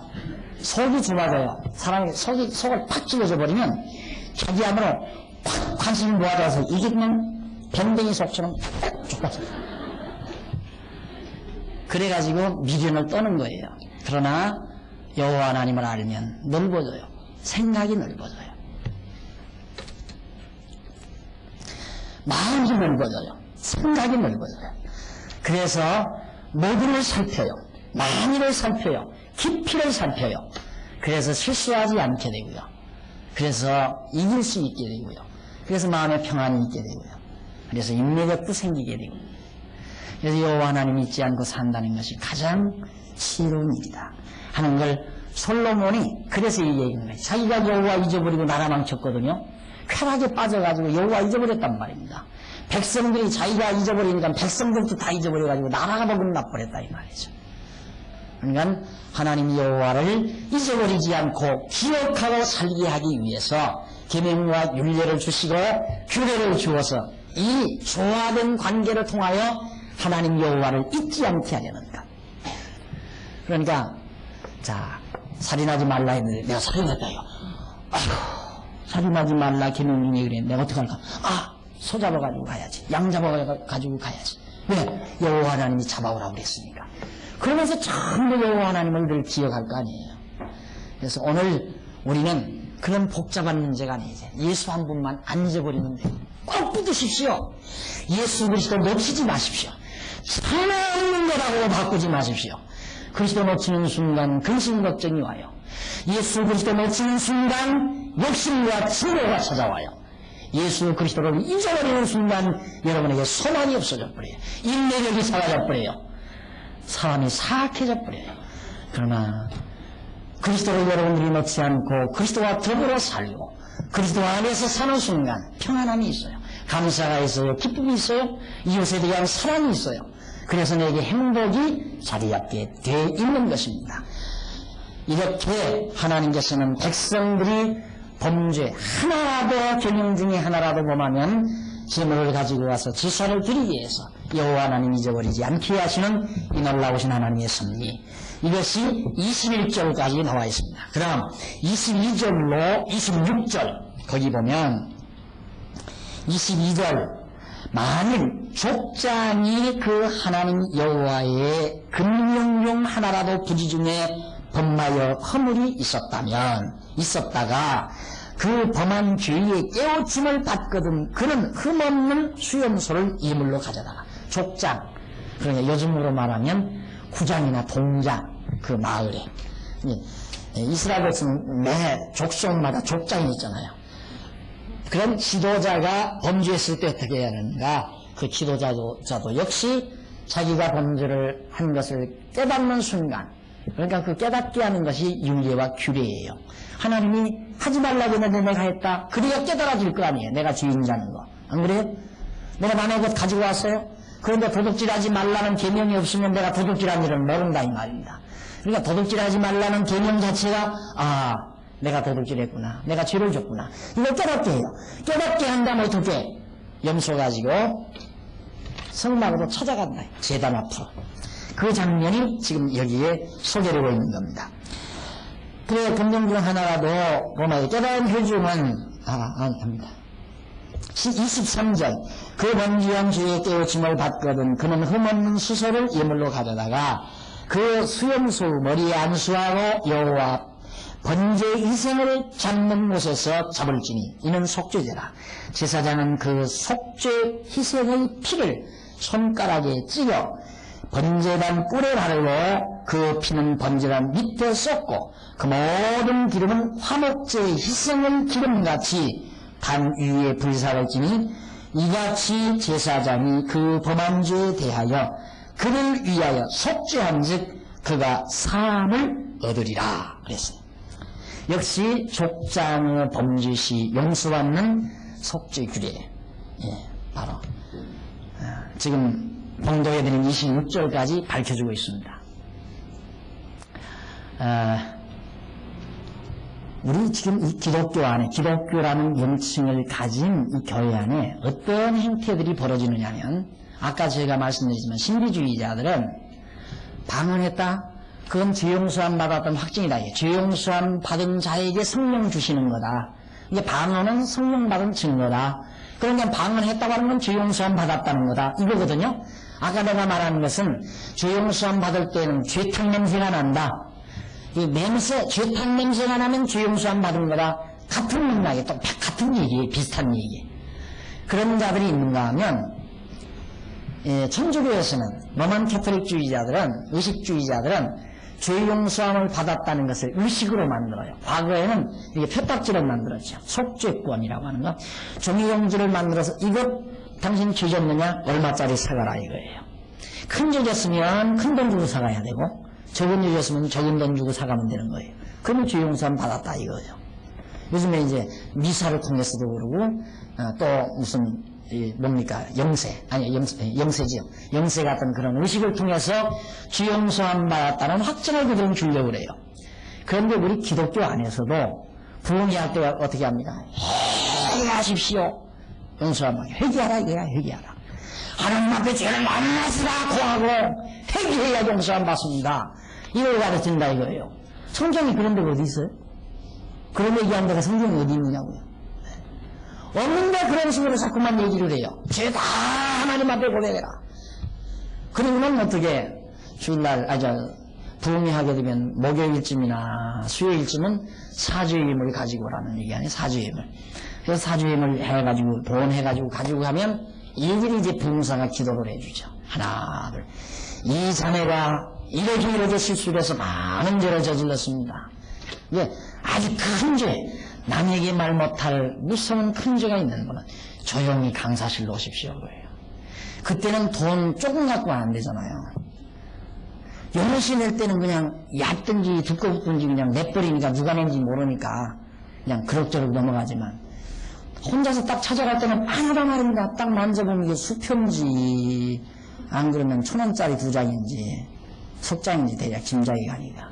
속이 좁아져요. 사람이 속을 팍 찔러져 버리면 자기 안으로 팍 관심이 모아져서 이게 그냥 밴댕이 속처럼 좁아져요. 그래가지고 미련을 떠는 거예요. 그러나 여호와 하나님을 알면 넓어져요. 생각이 넓어져요. 마음이 넓어져요. 생각이 넓어져요. 그래서 모두를 살펴요. 많이를 살펴요. 깊이를 살펴요. 그래서 실수하지 않게 되고요. 그래서 이길 수 있게 되고요. 그래서 마음에 평안이 있게 되고요. 그래서 인내력도 생기게 되고, 그래서 여호와 하나님 잊지 않고 산다는 것이 가장 지혜로운 일이다 하는 걸 솔로몬이 그래서 이 얘기인 거예요. 자기가 여호와 잊어버리고 나라 망쳤거든요. 쾌락에 빠져가지고 여호와 잊어버렸단 말입니다. 백성들이 자기가 잊어버리니까 백성들도 다 잊어버려가지고 나라가 먹은 나버렸다 이 말이죠. 그러니까 하나님 여호와를 잊어버리지 않고 기억하고 살게 하기 위해서 계명과 율례를 주시고 규례를 주어서 이 조화된 관계를 통하여 하나님 여호와를 잊지 않게 하려는 것. 그러니까 자, 살인하지 말라 했는데 내가 살인했다요. 아휴, 살인하지 말라 계명 중에 그래. 내가 어떡할까? 소 잡아가지고 가야지. 양 잡아가지고 가야지. 왜? 여호와 하나님이 잡아오라고 그랬으니까. 그러면서 전부 여호와 하나님을 늘 기억할 거 아니에요. 그래서 오늘 우리는 그런 복잡한 문제가 아니죠. 예수 한 분만 안 잊어버리면 돼요. 꼭 붙으십시오. 예수 그리스도 놓치지 마십시오. 살아있는 거라고 바꾸지 마십시오. 그리스도 놓치는 순간 근심 걱정이 와요. 예수 그리스도 놓치는 순간 욕심과 증오가 찾아와요. 예수 그리스도를 잊어버리는 순간 여러분에게 소망이 없어져 버려요. 인내력이 사라져 버려요. 사람이 사악해져 버려요. 그러나 그리스도를 여러분들이 놓지 않고 그리스도와 더불어 살고 그리스도 안에서 사는 순간 평안함이 있어요. 감사가 있어요. 기쁨이 있어요. 이웃에 대한 사랑이 있어요. 그래서 내게 행복이 자리 잡게 돼 있는 것입니다. 이렇게 하나님께서는 백성들이 범죄 하나라도 계명 중에 하나라도 범하면 제물을 가지고 와서 제사를 드리기 위해서 여호와 하나님 잊어버리지 않게 하시는 이 놀라우신 하나님의 섭리, 이것이 21절까지 나와 있습니다. 그럼 22절로 26절 거기 보면 22절 만일 족장이 그 하나님 여호와의 금령 중 하나라도 부지 중에 범하여 허물이 있었다가 그 범한 죄에 깨우침을 받거든 그는 흠없는 수염소를 이물로 가져다가 족장, 그러니까 요즘으로 말하면 구장이나 동장, 그 마을에 이스라엘에서는 매 족속마다 족장이 있잖아요. 그런 지도자가 범죄했을 때 어떻게 해야 하는가? 그 지도자도 역시 자기가 범죄를 한 것을 깨닫는 순간, 그러니까 그 깨닫게 하는 것이 율례와 규례예요. 하나님이 하지 말라고 했는데 내가 했다. 그래야 깨달아질 거 아니에요. 내가 죄인이라는 거. 안 그래요? 내가 남의 것 가지고 왔어요? 그런데 도둑질하지 말라는 계명이 없으면 내가 도둑질한 일을 모른다 이 말입니다. 그러니까 도둑질하지 말라는 계명 자체가 내가 도둑질했구나, 내가 죄를 졌구나, 이걸 깨닫게 해요. 깨닫게 한다면 어떻게? 염소 가지고 성막으로 찾아간다. 제단 앞으로. 그 장면이 지금 여기에 소개되고 있는 겁니다. 그래, 금령 중 하나라도 보면 깨달은 회중은 합니다. 23절 그 번지한 주의 깨우침을 받거든 그는 흠없는 수소를 예물로 가져다가 그 수염소 머리에 안수하고 여호와 번제 희생을 잡는 곳에서 잡을지니 이는 속죄제라. 제사장은 그 속죄 희생의 피를 손가락에 찍어 번제단 뿔에 바르고 그 피는 번제단 밑에 쏟고 그 모든 기름은 화목제 희생의 기름같이 단 위에 불사를 지니 이같이 제사장이 그 범한 죄에 대하여 그를 위하여 속죄한 즉 그가 사함을 얻으리라 그랬어요. 역시 족장의 범죄시 용서받는 속죄 규례, 바로 지금 봉독해 드린 26절까지 밝혀주고 있습니다. 우리 지금 이 기독교 안에, 기독교라는 명칭을 가진 이 교회 안에 어떤 행태들이 벌어지느냐 하면, 아까 제가 말씀드렸지만 신비주의자들은 방언했다? 그건 죄용서함 받았던 확증이다. 죄용서함 받은 자에게 성령 주시는 거다. 이게 방언은 성령 받은 증거다. 그러니까 방언했다고 하는 건 죄용서함 받았다는 거다. 이거거든요. 아까 내가 말하는 것은 죄용서함 받을 때는 죄탕 냄새가 난다. 이 냄새, 죄탕 냄새가 나면 죄용서함 받은 거다. 같은 맥락에 또 같은 얘기에 비슷한 얘기. 그런 자들이 있는가 하면 천주교에서는 로만 캐톨릭주의자들은, 의식주의자들은 죄용서함을 받았다는 것을 의식으로 만들어요. 과거에는 이게 표딱지를 만들었죠. 속죄권이라고 하는 거. 종이용지를 만들어서 이것 당신 죄 졌느냐? 얼마짜리 사가라 이거예요. 큰 죄 졌으면 큰 돈 주고 사가야 되고 적은 죄 졌으면 적은 돈 주고 사가면 되는 거예요. 그러면 죄용서함 받았다 이거예요. 요즘에 이제 미사를 통해서도 그러고 또 무슨 뭡니까? 영세지요. 영세 같은 그런 의식을 통해서 죄용서함 받았다는 확증을 그들은 주려고 그래요. 그런데 우리 기독교 안에서도 부흥회할 때 어떻게 합니까? 회개하십시오. 용서함 받게. 회개하라 이거야, 회개하라. 하나님 앞에 죄를 만나시라 고하고 회개해야 용서함 받습니다. 이걸 가르친다 이거예요. 성경이 그런 데가 어디 있어요? 그런 얘기한 데가 성경이 어디 있느냐고요. 없는데 그런 식으로 자꾸만 얘기를 해요. 죄 다 하나님 앞에 고백해라. 그러면 어떻게 주일날 부흥회 하게 되면 목요일쯤이나 수요일쯤은 사죄임을 가지고 오라는 얘기 아니에요. 사죄임을. 그래서 사죄임을 해가지고 보온해가지고 가지고 가면 이들이 이제 부흥사가 기도를 해주죠. 하나 둘. 이 자네가 이러저 실수를 해서 많은 죄를 저질렀습니다. 이게 아주 큰 죄, 남에게 말 못할 무서운 큰 죄가 있는 분은 조용히 강사실로 오십시오 그래요. 그때는 돈 조금 갖고 안 되잖아요. 여럿이 낼 때는 그냥 얕든지 두껍든지 그냥 내버리니까 누가 낸지 모르니까 그냥 그럭저럭 넘어가지만 혼자서 딱 찾아갈 때는 하나도 말입니다. 딱 만져보면 이게 수표인지 안 그러면 1,000원짜리 2장인지 석장인지 대략 짐작이 가니까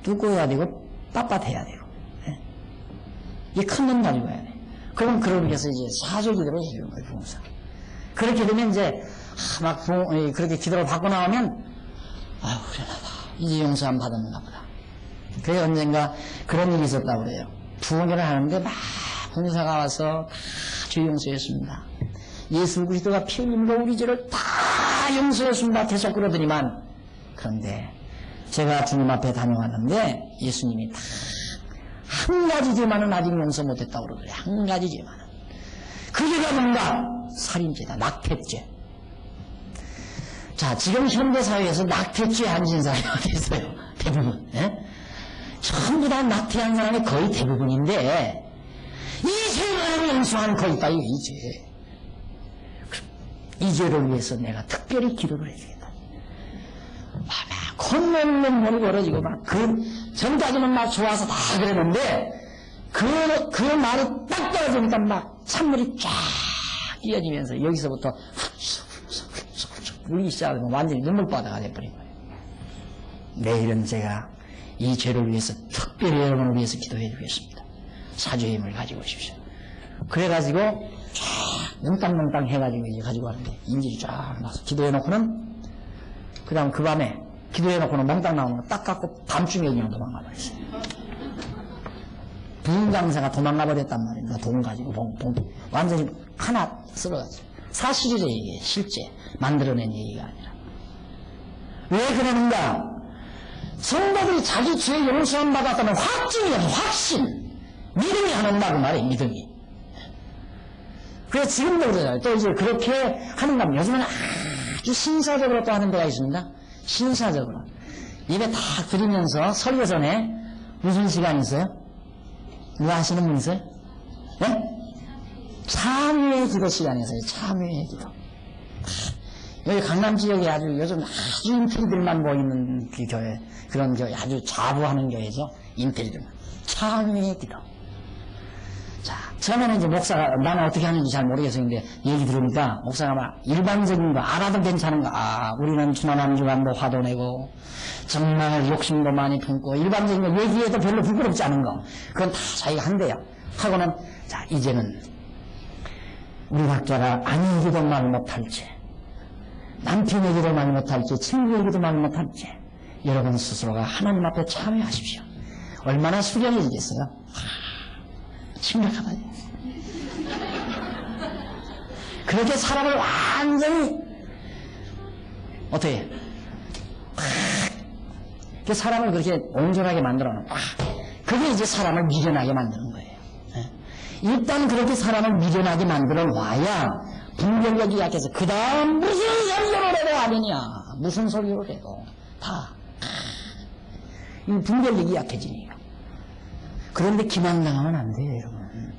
두꺼워야 되고 빳빳해야 되고 이게 큰 돈 가지고 가야 돼. 그럼 그러기 위해서 이제 사죄기도를 해주는 거예요, 부흥사. 그렇게 되면 이제, 그렇게 기도를 받고 나오면, 아유, 후련하다. 이제 용서함 받았나 보다. 그래, 언젠가 그런 일이 있었다고 그래요. 부흥회를 하는데 막 부흥사가 와서 다 죄 용서했습니다. 예수 그리스도가 피 흘림으로 우리 죄를 다 용서했습니다. 계속 그러더니만, 그런데 제가 주님 앞에 다녀왔는데 예수님이 다 한 가지 죄만은 아직 용서 못했다고 그러더래요. 한 가지 죄만은. 그 죄가 뭔가? 살인죄다. 낙태죄. 자, 지금 현대사회에서 낙태죄 안 진 사람이 어디 있어요? 대부분. 전부 다 낙태한 사람이 거의 대부분인데 이 죄만은 용서하는 거 있다. 이 죄. 이 죄를 위해서 내가 특별히 기도를 해주겠다. 막 콧물 눈물이 벌어지고 막 전까지는 막 좋아서 다 그랬는데 그 말이 딱 떨어지니까 막 찬물이 쫙 끼어지면서 여기서부터 훅 울기 시작하면 완전히 눈물바다가 돼버린 거예요. 내일은 제가 이 죄를 위해서 특별히 여러분을 위해서 기도해 주겠습니다. 사주의 힘을 가지고 오십시오. 그래가지고 쫙 뭉땅뭉땅 해가지고 이제 가지고 가는데 인질이 쫙 나서 기도해놓고는 그 다음 그 밤에 기도해놓고는 몽땅 나오는 거 딱 갖고 밤중에 그냥 도망가 버렸어요. 부흥 강사가 도망가 버렸단 말입니다. 돈 가지고 완전히 하나 쓰러졌어요. 사실이래 이게 실제 만들어낸 얘기가 아니라. 왜 그러는가? 성도들이 자기 죄 용서함 받았다는 확증이야. 확신. 믿음이 하는 말이에요. 믿음이. 그래서 지금도 그러잖아요. 또 이제 그렇게 하는가 하면 요즘에는 아주 신사적으로 또 하는 데가 있습니다. 신사적으로. 입에 다 들이면서 설교 전에 무슨 시간 있어요? 누가 하시는 분 있어요? 네? 참회의 기도 시간이 있어요. 참회의 기도. 여기 강남 지역에 아주 요즘 아주 인테리들만 모이는 그 교회, 그런 교회, 아주 자부하는 교회죠. 인테리들만. 참회의 기도. 자, 처음에는 이제 목사가, 나는 어떻게 하는지 잘 모르겠어요. 근데 얘기 들으니까 목사가 막 일반적인 거 알아도 괜찮은 거, 우리는 지난 한 주간도 화도 내고, 정말 욕심도 많이 품고, 일반적인 거 얘기해도 별로 부끄럽지 않은 거, 그건 다 자기가 한대요. 하고는, 자, 이제는 우리 각자가 아내에게도 말 못할지, 남편에게도 말 못할지, 친구에게도 말 못할지, 여러분 스스로가 하나님 앞에 참여하십시오. 얼마나 수련해지겠어요? 심각하다. 그렇게 사람을 완전히 어떻게 사람을 그렇게 온전하게 만들어 놓고 그게 이제 사람을 미련하게 만드는 거예요. 일단 그렇게 사람을 미련하게 만들어 놔야 분별력이 약해서 그 다음 무슨 설교를 해도 아니냐, 무슨 설교를 해도 다 이 분별력이 약해지니까. 그런데 기만당하면 안 돼요, 여러분.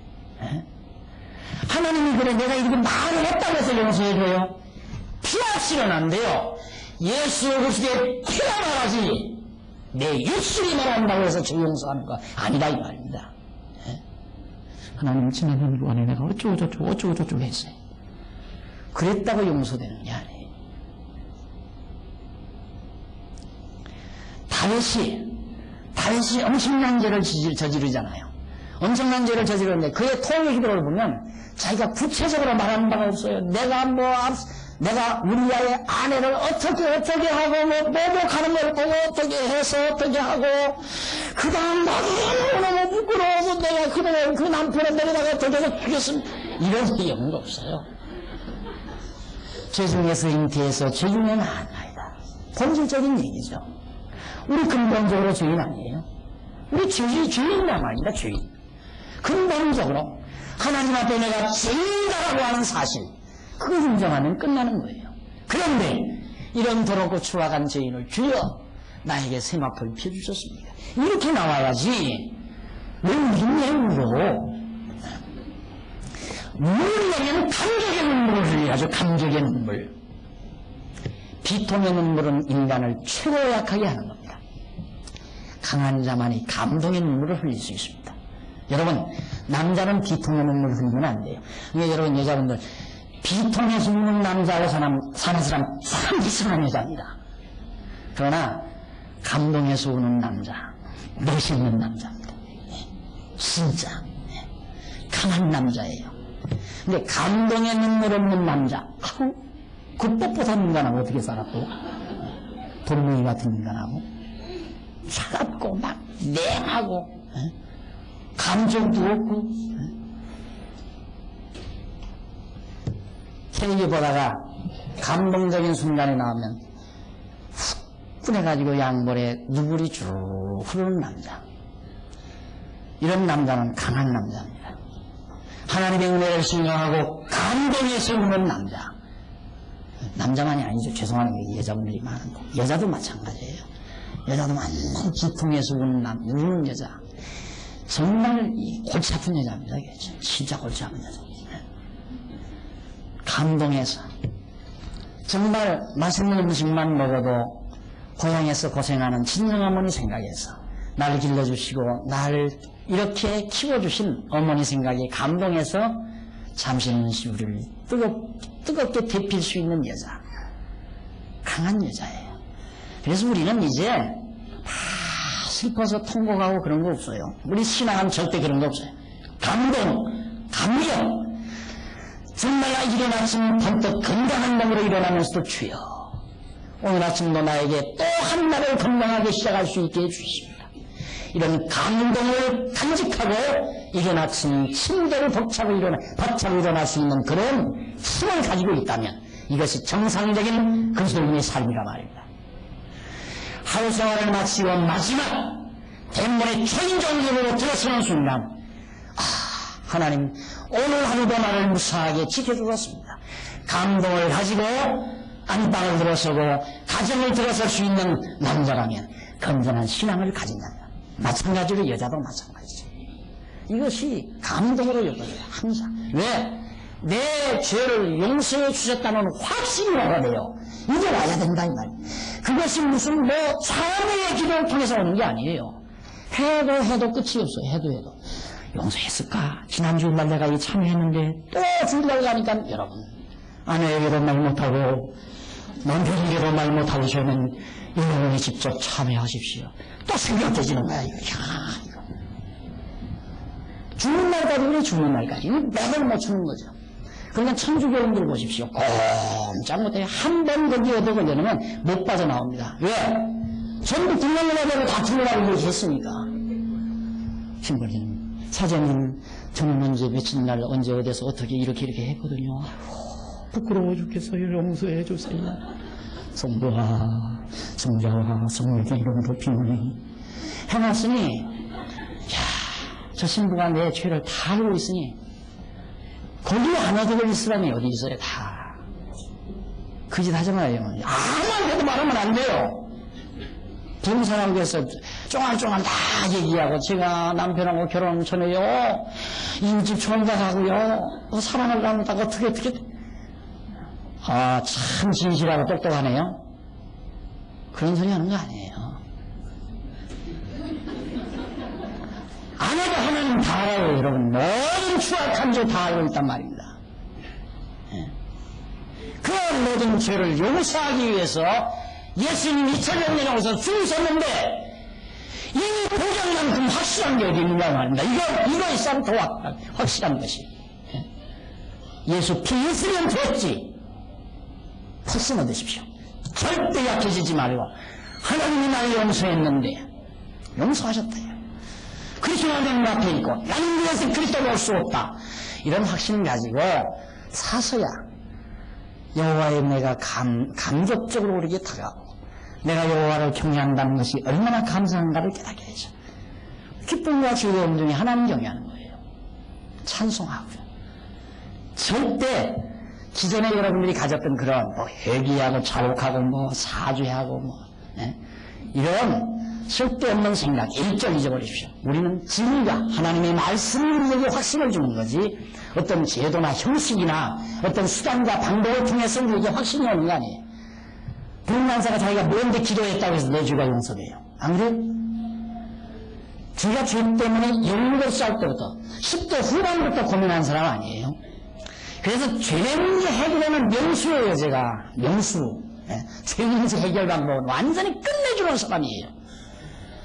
하나님이 그래, 내가 이렇게 말을 했다고 해서 용서해줘요? 피합시면 안 돼요. 예수 그리스도의 피가 말하지, 내 입술이 말한다고 해서 저 용서하는 거 아니다, 이 말입니다. 하나님 지난 한 주간에 내가 어쩌고 했어요. 그랬다고 용서되는 게 아니에요. 다윗이 엄청난 죄를 저지르잖아요. 엄청난 죄를 저지르는데 그의 토의 기도를 보면 자기가 구체적으로 말하는 바가 없어요. 내가 우리아의 아내를 어떻게 하고 모독하는 걸 보고 어떻게 해서 어떻게 하고 그 다음 나도 너무 부끄러워서 내가 그 남편을 내려다가 어떻게 해서 죽였습니다. 이런 내용은 없어요. 죄 중에서 잉태해서 죄 중에는 아니다. 본질적인 얘기죠. 우리 근본적으로 죄인 아니에요. 우리 죄인이란 말입니다. 죄인. 근본적으로 하나님 앞에 내가 죄인이라고 하는 사실, 그걸 인정하면 끝나는 거예요. 그런데 이런 더럽고 추악한 죄인을 주여 나에게 세마포를 펴주셨습니다. 이렇게 나와야지. 왜 울겠냐 울어. 울려면 감격의 눈물을 흘려야죠. 감격의 눈물. 비통의 눈물은 인간을 최고 약하게 하는 겁니다. 강한 자만이 감동의 눈물을 흘릴 수 있습니다. 여러분, 남자는 비통의 눈물을 흘리면 안 돼요. 그러니까 여러분 여자분들, 비통에서 우는 남자하고 사는 사람 참 이상한 여자입니다. 그러나 감동에서 우는 남자, 멋있는 남자입니다. 진짜 강한 남자예요. 근데 감동의 눈물 없는 남자, 그 뻣뻣한 인간하고 어떻게 살아 또? 돌멩이 같은 인간하고 차갑고 막 냉하고 감정도 없고 텔레비 보다가 감동적인 순간이 나오면 후끈해가지고 양볼에 누구리 쭉 흐르는 남자. 이런 남자는 강한 남자입니다. 하나님의 은혜를 신경하고 감동에서 우는 남자. 남자만이 아니죠. 죄송한 게 여자분들이 많은 거. 여자도 마찬가지예요. 여자도 완전 기통에서 우는 여자. 정말 골치 아픈 여자입니다. 진짜 골치 아픈 여자. 감동해서 정말 맛있는 음식만 먹어도 고향에서 고생하는 친정어머니 생각해서 나를 길러주시고 나를 이렇게 키워주신 어머니 생각에 감동해서 잠시 눈시울을 뜨겁게 데필 수 있는 여자. 강한 여자예요. 그래서 우리는 이제 다 슬퍼서 통곡하고 그런 거 없어요. 우리 신앙은 절대 그런 거 없어요. 감동, 감격. 정말 이른 아침 번뜩 건강한 몸으로 일어나면서도 주여 오늘 아침도 나에게 또 한 날을 건강하게 시작할 수 있게 해주십니다. 이런 감동을 간직하고 이른 아침 침대를 벅차고 일어날 수 있는 그런 힘을 가지고 있다면 이것이 정상적인 그리스도인의 삶이라 말입니다. 하루 생활을 마치고 마지막 대문의 최인종으로 들어서는 순간 하나님 오늘 하루도 나를 무사하게 지켜주었습니다. 감동을 가지고 안방을 들어서고 가정을 들어설 수 있는 남자라면 건전한 신앙을 가진다면 마찬가지로 여자도 마찬가지죠. 이것이 감동으로 여겨져요. 항상. 왜? 내 죄를 용서해 주셨다는 확신이 와야 돼요. 이게 와야 된다 이 말이에요. 그것이 무슨 사람의 기도를 통해서 오는 게 아니에요. 해도 끝이 없어요. 해도 용서했을까? 지난 주일날 내가 이 참여했는데 또 주일날 가니까 여러분 아내에게도 말 못하고 남편에게도 말 못하고 저는 여러분이 직접 참여하십시오. 또 생각해지는 거야. 이거. 죽는 날까지 우리 죽는 날까지 맥을 못 추는 거죠. 그러니까 천주교인들 보십시오. 꼼짝 못해요. 한 번 거기 얻어 걸려면 못 빠져나옵니다. 왜? 전부 등록문화대로 다 들어가고 얘기했으니까. 신부님, 사장님, 저는 언제 며칠 날 언제 어디서 어떻게 이렇게 했거든요. 부끄러워 죽겠어요. 용서해 주세요. 성부와 성자와 성령의 이름 높이노니 해놨으니 저 신부가 내 죄를 다 알고 있으니 거기에 하나 되고 있을 사람이 어디 있어요. 다 그 짓 하지 마요. 아무한테도 말하면 안 돼요. 부부사람께서 쫑알쫑알 다 얘기하고 제가 남편하고 결혼 전에요 인집 총각하고요 사랑을 나누다가 어떻게 참 진실하고 똑똑하네요. 그런 소리 하는 거 아니에요. 아내가 하나님 다 알아요. 여러분 모든 추악한 죄 다 알고 있단 말입니다. 그 모든 죄를 용서하기 위해서 예수님 2000년 전에 오셔서 죽으셨는데 이미 보장만큼 확실한 게 어디 있느냐 말입니다. 이거 있으면 더 확실한 것이 예수 피 있으면 됐지. 퍼스너 되십시오. 절대 약해지지 말고 하나님이 나를 용서했는데 용서하셨다요. 그리스도 하나님 앞에 있고 나는 이것을 그리스도로 올 수 없다. 이런 확신을 가지고 사서야 여호와의 은혜가 감격적으로 우리에게 다가오고 내가 여호와를 경외한다는 것이 얼마나 감사한가를 깨닫게 되죠. 기쁨과 즐거움 중에 하나님 경외하는 거예요. 찬송하고요. 절대 기존에 여러분들이 가졌던 그런 회귀하고 자복하고 사죄하고 이런 쓸데없는 생각 일절 잊어버리십시오. 우리는 진리가 하나님의 말씀이 우리에게 확신을 주는 거지 어떤 제도나 형식이나 어떤 수단과 방법을 통해서 우리에게 확신이 오는 거 아니에요. 불만사가 자기가 뭔데 기도했다고 해서 내 죄가 용서돼요. 안 그래요? 죄가 죄 때문에 17살 때부터 10대 후반부터 고민한 사람 아니에요. 그래서 죄 문제 해결하는 명수예요. 제가 명수. 죄 문제 해결 방법은 완전히 끝내주는 사람이에요.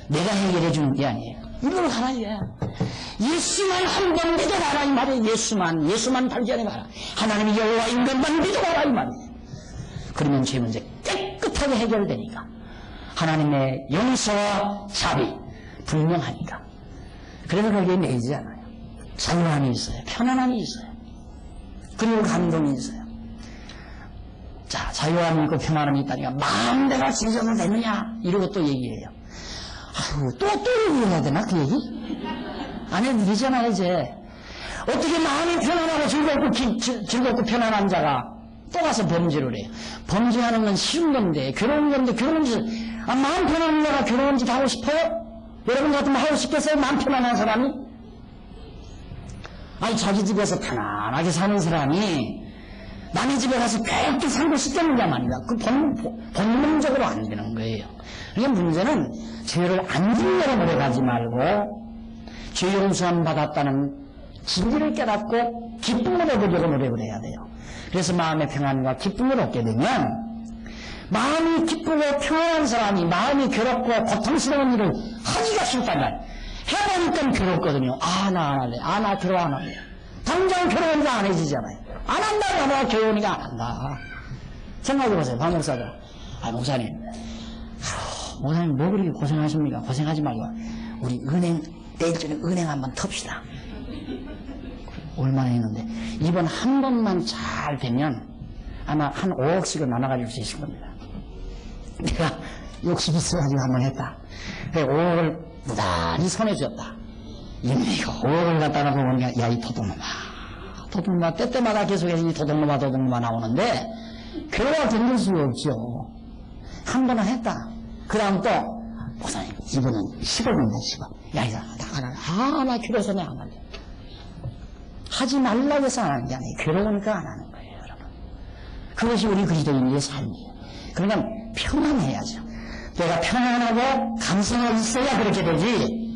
내가 해결해 주는 게 아니에요. 이걸 하라 이거야. 예수만 한 번 믿어봐라 이 말이에요. 예수만 발견해봐라. 하나님이 여호와인 것만 믿어봐라 이 말이에요. 그러면 죄 문제 깨끗하게 해결되니까 하나님의 용서와 자비 분명하니까 그래서 거기에 매이지 않아요. 자유함이 있어요. 편안함이 있어요. 그리고 감동이 있어요. 자, 자유함이 있고 편안함이 있다니까 마음대로 지져도 되느냐 이러고 또 얘기해요. 아유, 또 얘기해야 되나 그 얘기? 안 해도 되잖아요 이제. 어떻게 마음이 편안하고 즐겁고 편안한 자가 또 가서 범죄를 해요. 범죄하는 건 쉬운 건데 괴로운 건데 괴로운 짓 마음 편안한 자가 괴로운 짓 하고 싶어요? 여러분 같으면 하고 싶겠어요? 마음 편안한 사람이? 아니 자기 집에서 편안하게 사는 사람이 남의 집에 가서 그렇게 살고 싶겠느냐 말이다. 그 본능적으로 안 되는 거예요. 그러니까 문제는 죄를 안 짓려고 노력하지 말고 죄 용서함 받았다는 진리를 깨닫고 기쁨을 얻으려고 노력을 해야 돼요. 그래서 마음의 평안과 기쁨을 얻게 되면 마음이 기쁘고 평안한 사람이 마음이 괴롭고 고통스러운 일을 하기가 싫단 말이에요. 해보니까 괴롭거든요. 나 안 할래. 나 결혼 안 할래. 당장 결혼하니까 안 해지잖아요. 안 한다고 하면 결혼이가 안 한다. 생각해보세요. 박 목사들. 목사님. 목사님 뭐 그렇게 고생하십니까? 고생하지 말고 우리 은행 내일 전에 은행 한번 텁시다. 얼마나 했는데 이번 한 번만 잘 되면 아마 한 5억씩은 나눠가질 수 있을 겁니다. 내가 욕심 있어가지고 한번 했다. 그래 5억을 무단히 손에 쥐었다. 이거 5억을 갖다 놓고 보니까 야 이 도둑놈아 때때마다 계속해서 이 도둑놈아 나오는데 결과가 견딜 수가 없죠. 한 번은 했다. 그 다음 또 목사님 이번은 10억인데 10억. 야 이거 나 길어서 내가 안 할래. 하지 말라고 해서 안 하는 게 아니에요. 괴로우니까 안 하는 거예요, 여러분. 그것이 우리 그리스도인의 삶이에요. 그러니까 평안해야죠. 내가 평안하고 감사가 있어야 그렇게 되지.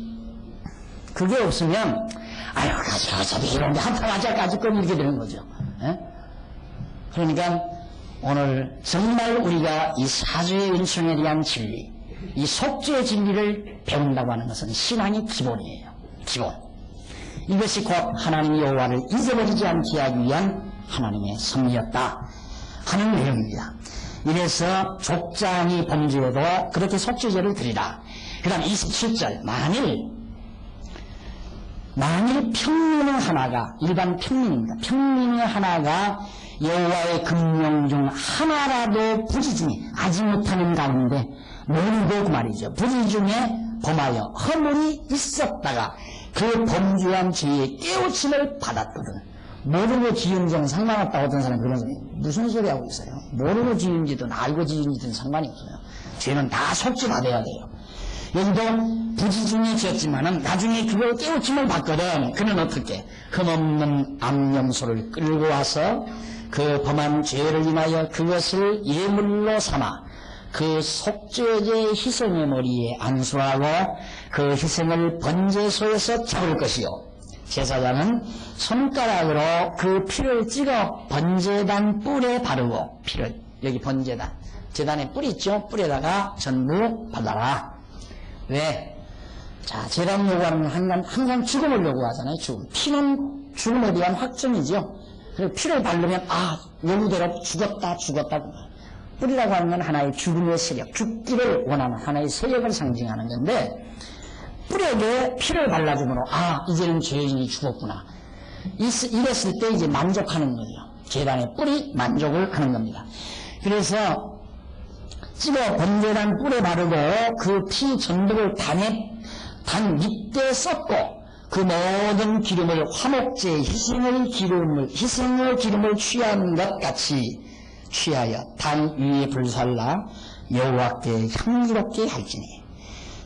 그게 없으면 가져가자도 이런데 한타 맞아까지 건 이렇게 되는 거죠. 에? 그러니까 오늘 정말 우리가 이 사죄의 은총에 대한 진리, 이 속죄의 진리를 배운다고 하는 것은 신앙의 기본이에요. 기본. 이것이 곧 하나님 여호와를 잊어버리지 않게 하기 위한 하나님의 섭리였다 하는 내용입니다. 이래서 족장이 범죄해도 그렇게 속죄제를 드리라. 그 다음 27절 만일 평민의 하나가 일반 평민입니다. 평민의 하나가 여호와의 금령 중 하나라도 부지 중에 아지 못하는 가운데 모르고 그 말이죠. 부지 중에 범하여 허물이 있었다가 그 범죄한 죄의 깨우침을 받았거든. 모르고 지은 죄는 상관없다고 어떤 사람이 그런 소리 무슨 소리 하고 있어요. 모르고 지은지든 알고 지은지든 상관이 없어요. 죄는 다 속죄받아야 돼요. 여기도 부지 중에 지었지만은 나중에 그걸 깨우침을 받거든. 그는 어떻게 흠없는 암염소를 끌고 와서 그 범한 죄를 인하여 그것을 예물로 삼아 그 속죄제의 희생의 머리에 안수하고 그 희생을 번제소에서 잡을 것이요. 제사장은 손가락으로 그 피를 찍어 번제단 뿔에 바르고 피를 여기 번제단 제단에 뿔 있죠. 뿔에다가 전부 발라라. 왜? 자, 제단 요구하는 항상 죽음을 요구하잖아요. 피는 죽음에 대한 확정이죠. 그리고 피를 바르면 요구대로 죽었다. 뿔이라고 하는 건 하나의 죽음의 세력, 죽기를 원하는 하나의 세력을 상징하는 건데 뿔에게 피를 발라줌으로 이제는 죄인이 죽었구나. 이랬을 때 이제 만족하는 거죠. 제단의 뿔이 만족을 하는 겁니다. 그래서 찍어 번제단 뿔에 바르고 그 피 전부를 단 밑에 섞고 그 모든 기름을 화목제 희생의 기름을 취한 것 같이 취하여 단 위에 불살라 여호와께 향기롭게 할지니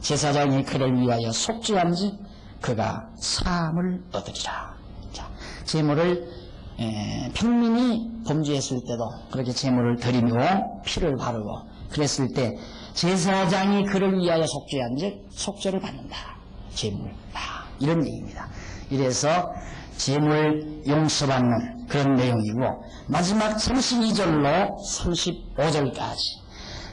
제사장이 그를 위하여 속죄한즉 그가 사함을 얻으리라. 자, 제물을 평민이 범죄했을 때도 그렇게 제물을 드리고 피를 바르고 그랬을 때 제사장이 그를 위하여 속죄한즉 속죄를 받는다. 제물 이런 얘기입니다. 이래서 제물 용서받는 그런 내용이고 마지막 32절로 35절까지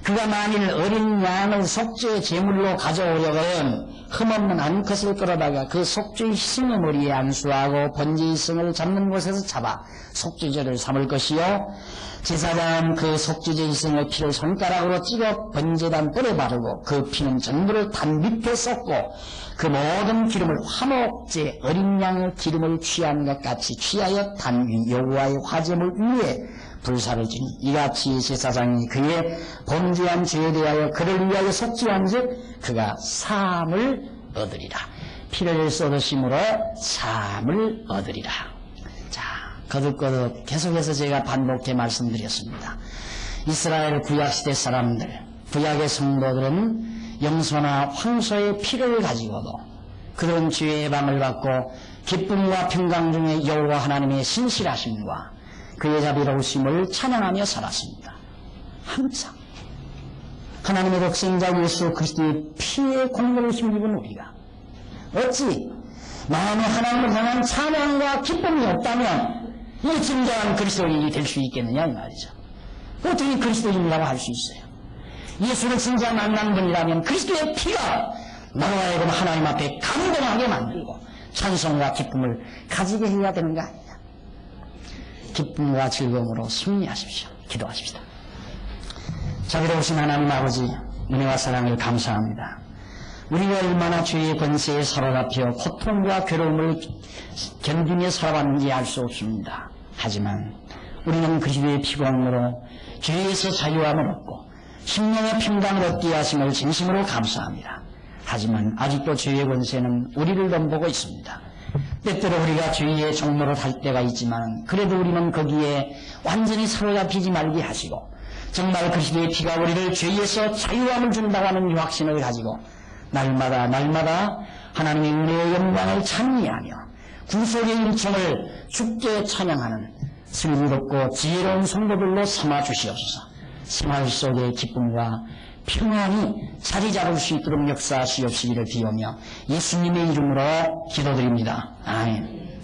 그가 만일 어린 양을 속죄 제물로 가져오려거든 흠없는 암컷을 끌어다가 그 속죄 희생의 머리에 안수하고 번제 희생을 잡는 곳에서 잡아 속죄제를 삼을 것이요 제사장은 그 속죄제 희생의 피를 손가락으로 찍어 번제단 뿔에 바르고 그 피는 전부를 단 밑에 쏟고 그 모든 기름을 화목제 어린 양의 기름을 취한 것 같이 취하여 단 위 여호와의 화제물 위에 불사를 지니 이같이 제사장이 그의 범죄한 죄에 대하여 그를 위하여 속죄한즉 그가 사함을 얻으리라. 피를 쏟으심으로 사함을 얻으리라. 자, 거듭거듭 계속해서 제가 반복해 말씀드렸습니다. 이스라엘 구약시대 사람들, 구약의 성도들은 영소나 황소의 피를 가지고도 그런 죄의 해방을 받고 기쁨과 평강 중에 여호와 하나님의 신실하심과 그의 자비로우심을 찬양하며 살았습니다. 항상 하나님의 독생자 예수 그리스도의 피의 공로를 힘입은 우리가 어찌 마음에 하나님을 향한 찬양과 기쁨이 없다면 이 진정한 그리스도인이 될 수 있겠느냐 이 말이죠. 어떻게 그리스도인이라고 할 수 있어요? 예수를 진짜 만난 분이라면 그리스도의 피가 나로 하여금 하나님 앞에 감동하게 만들고 찬송과 기쁨을 가지게 해야 되는 거 아니냐. 기쁨과 즐거움으로 승리하십시오. 기도하십시다. 자비로우신 하나님 아버지, 은혜와 사랑을 감사합니다. 우리가 얼마나 죄의 권세에 사로잡혀 고통과 괴로움을 견디며 살아왔는지 알 수 없습니다. 하지만 우리는 그리스도의 피공으로 죄에서 자유함을 얻고 심령의 평강을 얻게 하심을 진심으로 감사합니다. 하지만 아직도 죄의 권세는 우리를 넘보고 있습니다. 때때로 우리가 죄의 종로를 할 때가 있지만 그래도 우리는 거기에 완전히 사로잡히지 말게 하시고 정말 그리스도의 피가 우리를 죄에서 자유함을 준다고 하는 이 확신을 가지고 날마다 하나님의 은혜의 영광을 찬미하며 구속의 일청을 주께 찬양하는 슬기롭고 지혜로운 성도들로 삼아 주시옵소서. 생활 속의 기쁨과 평안이 자리 잡을 수 있도록 역사하시옵시기를 비우며 예수님의 이름으로 기도드립니다. 아멘.